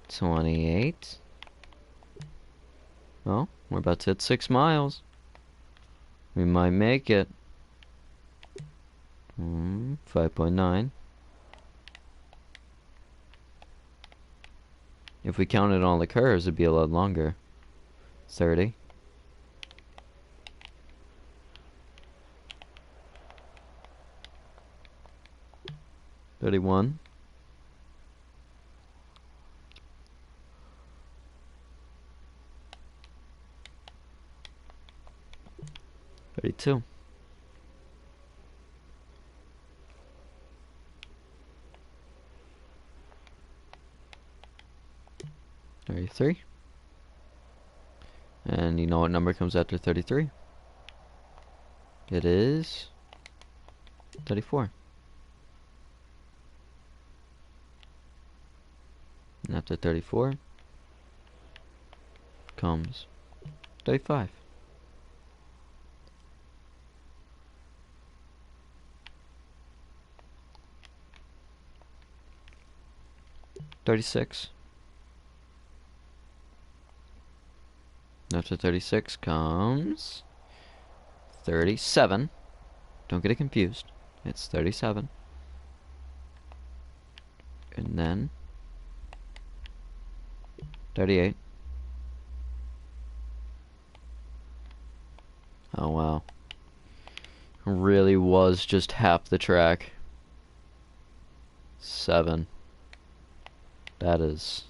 28. Well, we're about to hit 6 miles. We might make it. 5.9. If we counted all the curves, it'd be a lot longer. 30. 31. 32. 33. And you know what number comes after 33? It is 34. And after 34 comes 35. 36. After 36 comes 37. Don't get it confused. It's 37. And then 38. Oh wow. Really was just half the track. 7. That is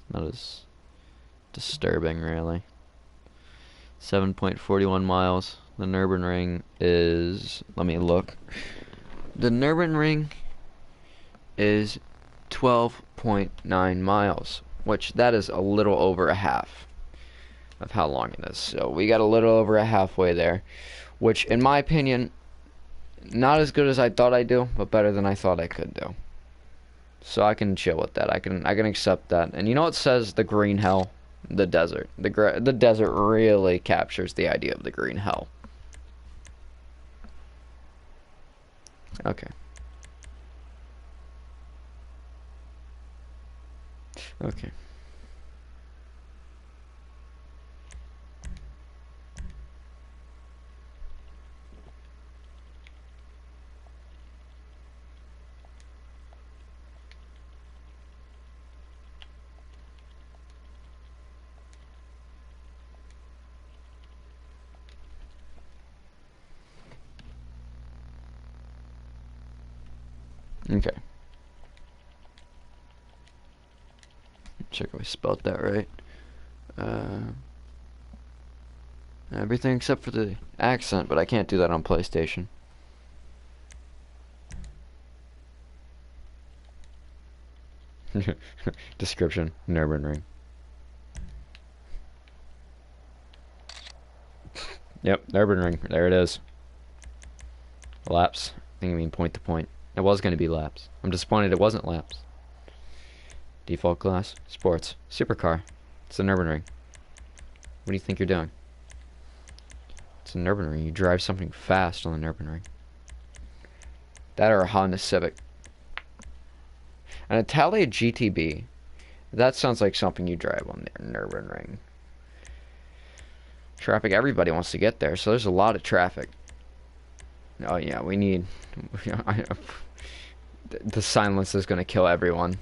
disturbing, really. 7.41 miles. The Nürburgring is, let me look. The Nürburgring is 12.9 miles, which that is a little over a half of how long it is. So we got a little over a halfway there, which in my opinion, not as good as I thought I'd do, but better than I thought I could do. So I can chill with that. I can accept that. And you know what says the green hell? The desert. The desert really captures the idea of the green hell. Okay. Okay. Okay. Check if I spelled that right. Everything except for the accent, but I can't do that on PlayStation. Description, Nürburgring. Yep, Nürburgring. There it is. Laps. I think I mean point to point. It was going to be laps. I'm disappointed it wasn't laps. Default class, sports, supercar. It's a Nürburgring. What do you think you're doing? It's a Nürburgring. You drive something fast on the Nürburgring. That or a Honda Civic. An Italia GTB. That sounds like something you drive on the Nürburgring. Traffic, everybody wants to get there, so there's a lot of traffic. Oh yeah, we need... the silence is going to kill everyone.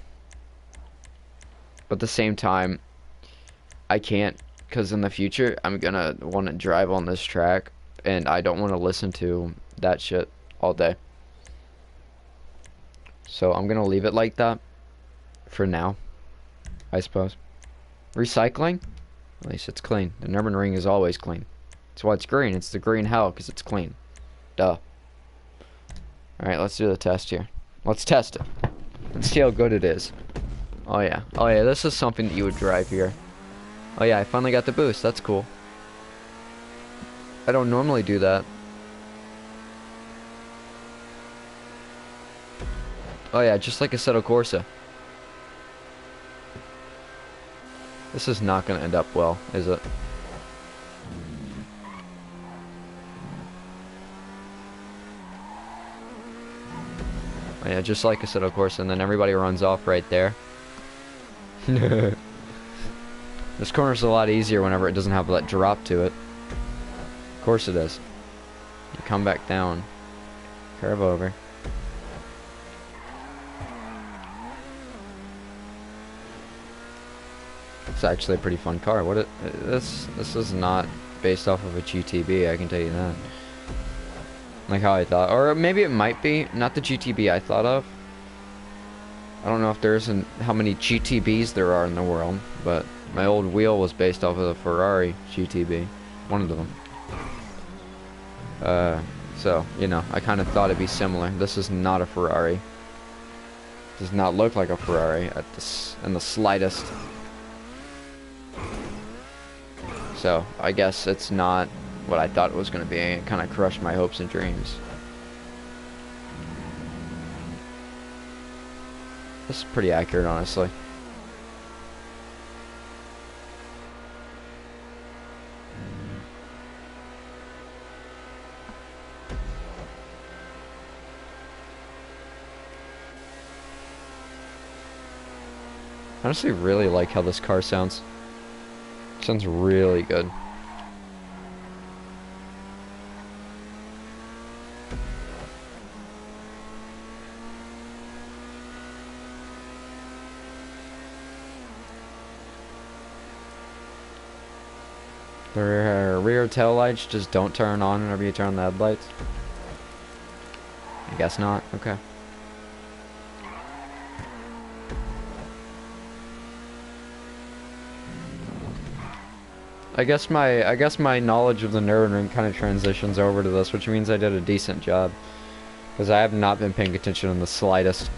But at the same time, I can't, because in the future, I'm going to want to drive on this track, and I don't want to listen to that shit all day. So I'm going to leave it like that for now, I suppose. Recycling? At least it's clean. The Nürburgring is always clean. That's why it's green. It's the green hell, because it's clean. Duh. Alright, let's do the test here. Let's test it. Let's see how good it is. Oh yeah. Oh yeah, this is something that you would drive here. Oh yeah, I finally got the boost. That's cool. I don't normally do that. Oh yeah, just like Assetto Corsa. This is not going to end up well, is it? Oh yeah, just like Assetto Corsa, and then everybody runs off right there. This corner's a lot easier whenever it doesn't have that drop to it. Of course it is. You come back down. Curve over. It's actually a pretty fun car. This is not based off of a GTB, I can tell you that. Like how I thought. Or maybe it might be. Not the GTB I thought of. I don't know if there's how many GTBs there are in the world, but my old wheel was based off of the Ferrari GTB. One of them. So, you know, I kind of thought it'd be similar. This is not a Ferrari. Does not look like a Ferrari in the slightest. So, I guess it's not what I thought it was going to be. It kind of crushed my hopes and dreams. This is pretty accurate, honestly. I honestly really like how this car sounds. Sounds really good. The rear tail lights just don't turn on whenever you turn on the headlights? I guess not. Okay. I guess my knowledge of the Nürburgring kind of transitions over to this, which means I did a decent job. Because I have not been paying attention in the slightest.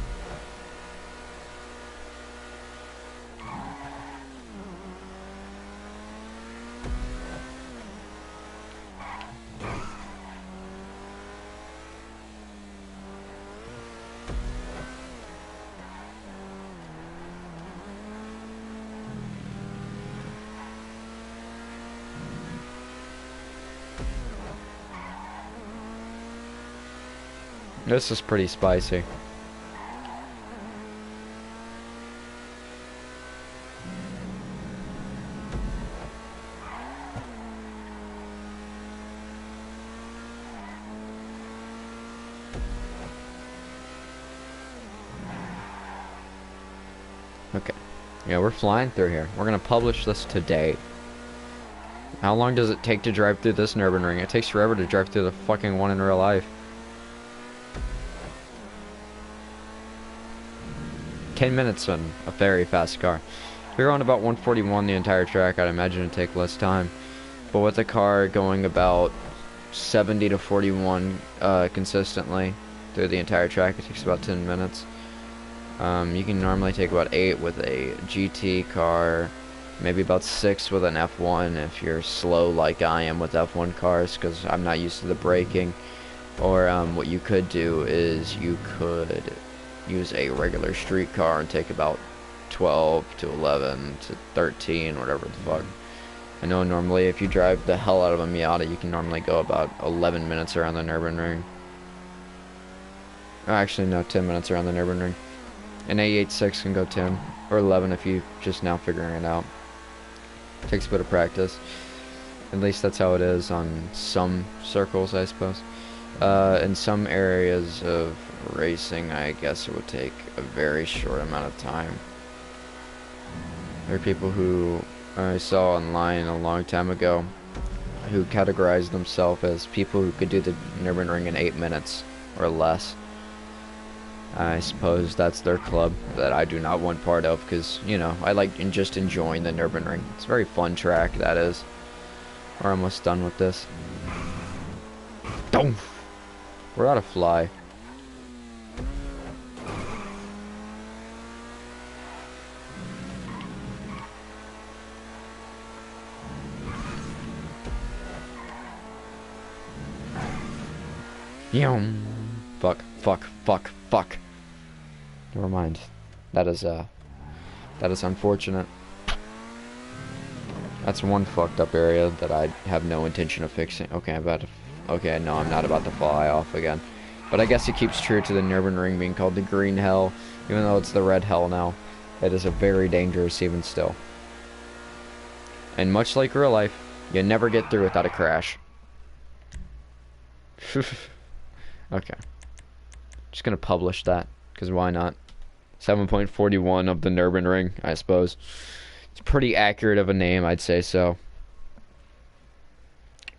This is pretty spicy. Okay. Yeah, we're flying through here. We're gonna publish this today. How long does it take to drive through this Nürburgring? It takes forever to drive through the fucking one in real life. 10 minutes on a very fast car. If we were on about 141 the entire track, I'd imagine it'd take less time. But with a car going about 70 to 41 consistently through the entire track, it takes about 10 minutes. You can normally take about 8 with a GT car, maybe about 6 with an F1 if you're slow like I am with F1 cars, because I'm not used to the braking. Or what you could do is you could use a regular street car and take about 12 to 11 to 13, whatever the fuck. I know normally if you drive the hell out of a Miata, you can normally go about 11 minutes around the Nürburgring. Oh, actually, no, 10 minutes around the Nürburgring. An A86 can go 10 or 11 if you just now figuring it out. Takes a bit of practice. At least that's how it is on some circles, I suppose. In some areas of racing, I guess it would take a very short amount of time. There are people who I saw online a long time ago who categorized themselves as people who could do the Nürburgring in 8 minutes or less. I suppose that's their club that I do not want part of, because, you know, I like just enjoying the Nürburgring. It's a very fun track, that is. We're almost done with this. Don't. We're out of fly. Yum. Fuck. Never mind. That is unfortunate. That's one fucked up area that I have no intention of fixing. Okay, okay, no, I'm not about to fly off again. But I guess it keeps true to the Nürburgring being called the Green Hell, even though it's the Red Hell now. It is a very dangerous even still. And much like real life, you never get through without a crash. Okay. Just gonna publish that, because why not? 7.41 of the Nürburgring, I suppose. It's pretty accurate of a name, I'd say so.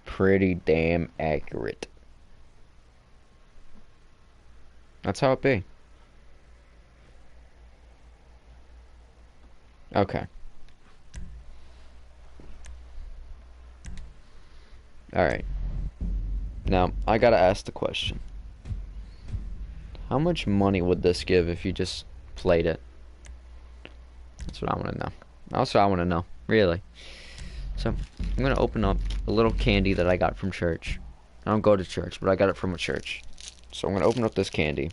Pretty damn accurate. That's how it be. Okay. Alright. Now, I gotta ask the question. How much money would this give if you just played it? That's what I want to know. Also, I want to know, really. So, I'm going to open up a little candy that I got from church. I don't go to church, but I got it from a church. So, I'm going to open up this candy.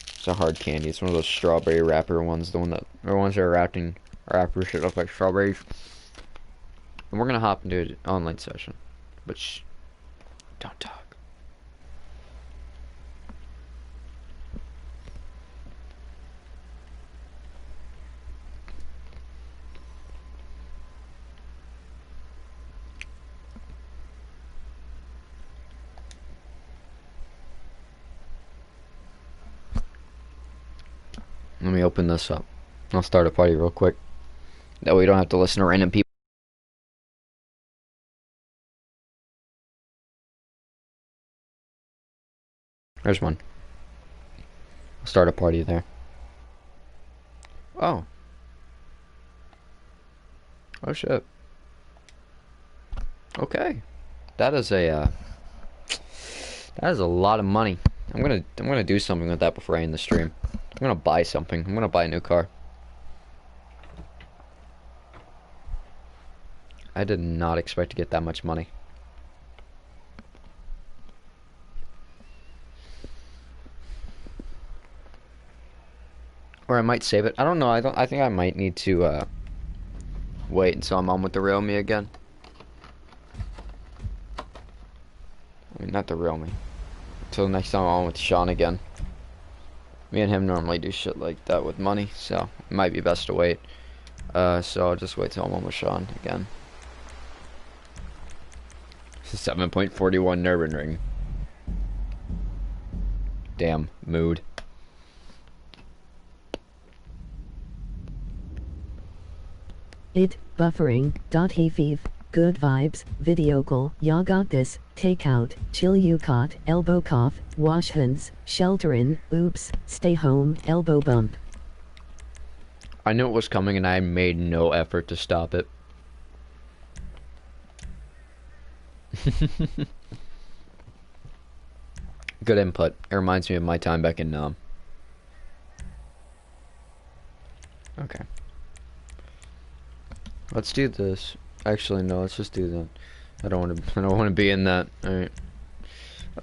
It's a hard candy. It's one of those strawberry wrapper ones. The ones that are wrapped in wrapper shit look like strawberries. And we're going to hop into an online session. But shh. Don't talk. Let me open this up. I'll start a party real quick. That way you don't have to listen to random people. There's one. I'll start a party there. Oh. Oh shit. Okay. That is a lot of money. I'm gonna do something with that before I end the stream. I'm gonna buy something. I'm gonna buy a new car. I did not expect to get that much money. Or I might save it. I don't know. I think I might need to wait until I'm on with the real me again. I mean, not the real me. Until next time I'm on with Sean again. Me and him normally do shit like that with money, so it might be best to wait. So I'll just wait till I'm on with Sean again. 7.41 Nürburgring. Damn, mood. It, buffering, .hefiv, good vibes, video call, ya got this, takeout, chill you caught, elbow cough, wash hands, shelter in, oops, stay home, elbow bump. I knew it was coming and I made no effort to stop it. Good input. It reminds me of my time back in Nam. Okay. Let's do this. Actually, no. Let's just do that. I don't want to be in that. All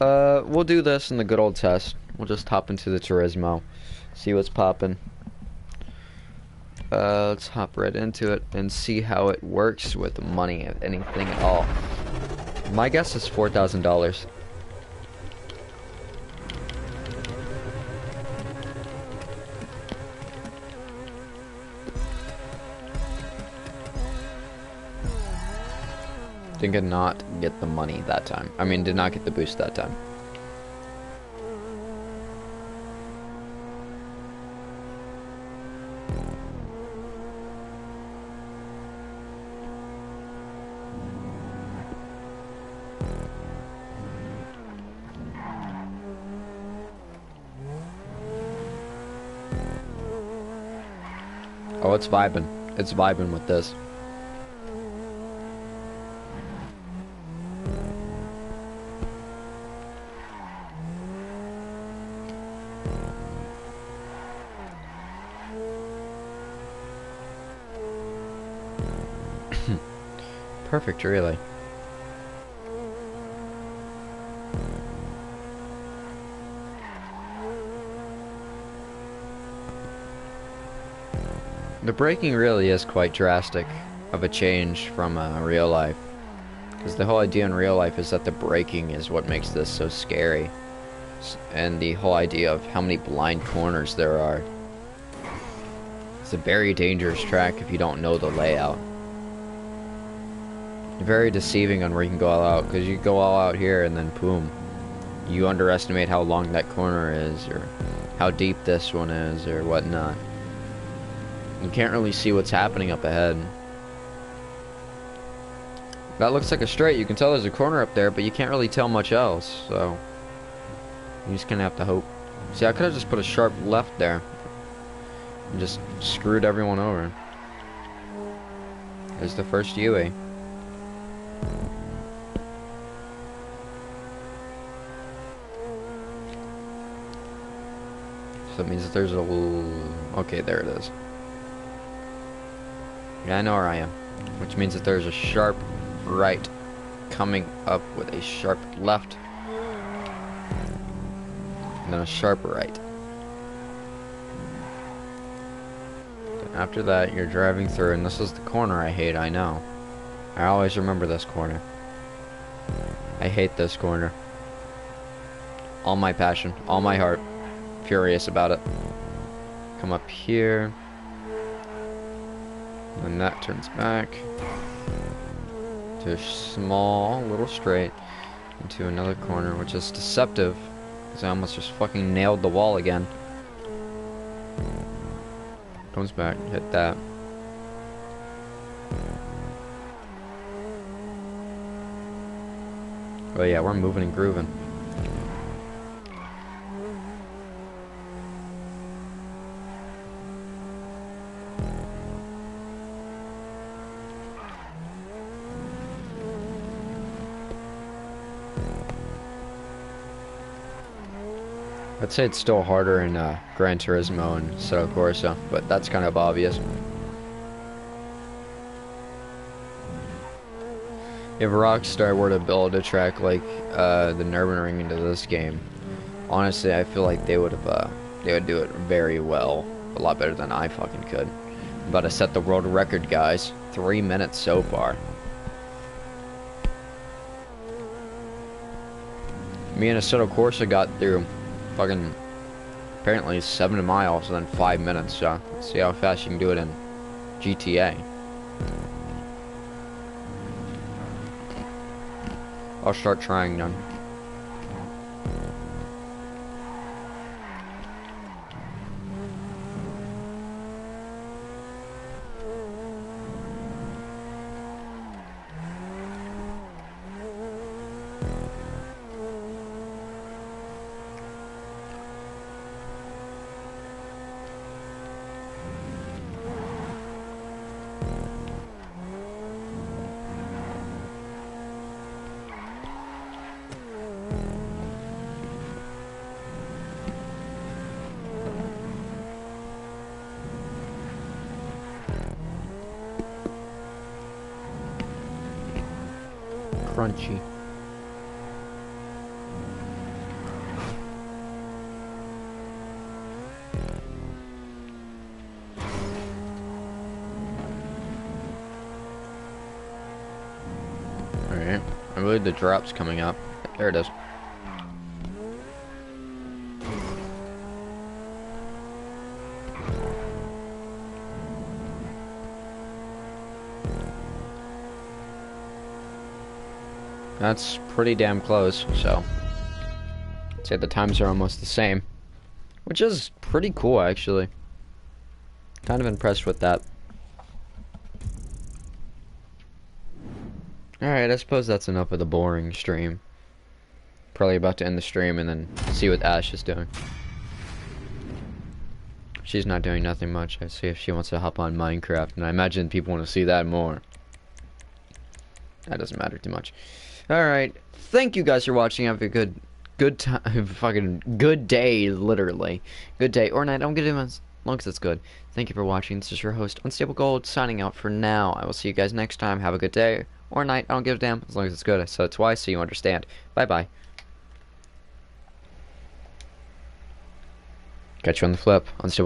right. We'll do this in the good old test. We'll just hop into the Turismo, see what's popping. Let's hop right into it and see how it works with money, if anything at all. My guess is $4,000. Did not get the money that time. I mean, did not get the boost that time. Oh, it's vibing. It's vibing with this. Perfect, really. The braking really is quite drastic of a change from real life. Because the whole idea in real life is that the braking is what makes this so scary. And the whole idea of how many blind corners there are. It's a very dangerous track if you don't know the layout. Very deceiving on where you can go all out, because you go all out here and then boom, you underestimate how long that corner is or how deep this one is or whatnot. You can't really see what's happening up ahead. That looks like a straight. You can tell there's a corner up there, but you can't really tell much else, so you just kind of have to hope. See, I could have just put a sharp left there and just screwed everyone over. There's the first UE. So that means that there's a little... Okay, there it is. Yeah, I know where I am. Which means that there's a sharp right coming up with a sharp left. And then a sharp right. Then after that, you're driving through, and this is the corner I hate, I know. I always remember this corner. I hate this corner. All my passion, all my heart. Furious about it. Come up here. And that turns back. To a small little straight. Into another corner, which is deceptive. Because I almost just fucking nailed the wall again. Comes back, hit that. Oh yeah, we're moving and grooving. I'd say it's still harder in Gran Turismo and Assetto Corsa, but that's kind of obvious. If Rockstar were to build a track like the Nürburgring into this game, honestly, I feel like they would do it very well, a lot better than I fucking could. I'm about to set the world record, guys. 3 minutes so far. Me and Assetto Corsa got through fucking apparently 7 miles in 5 minutes. So let's see how fast you can do it in GTA. I'll start trying then. Crunchy. Alright, I believe the drop's coming up. There it is. That's pretty damn close, so I'd say the times are almost the same, which is pretty cool actually. Kind of impressed with that. Alright, I suppose that's enough of the boring stream. Probably about to end the stream and then see what Ash is doing. She's not doing nothing much. I see if she wants to hop on Minecraft, and I imagine people want to see that more. That doesn't matter too much. Alright, thank you guys for watching. Have a good time, fucking good day, literally. Good day, or night, I don't get it as long as it's good. Thank you for watching. This is your host, Unstable Gold, signing out for now. I will see you guys next time. Have a good day, or night, I don't give a damn, as long as it's good. I said it twice, so you understand. Bye-bye. Catch you on the flip. Unstable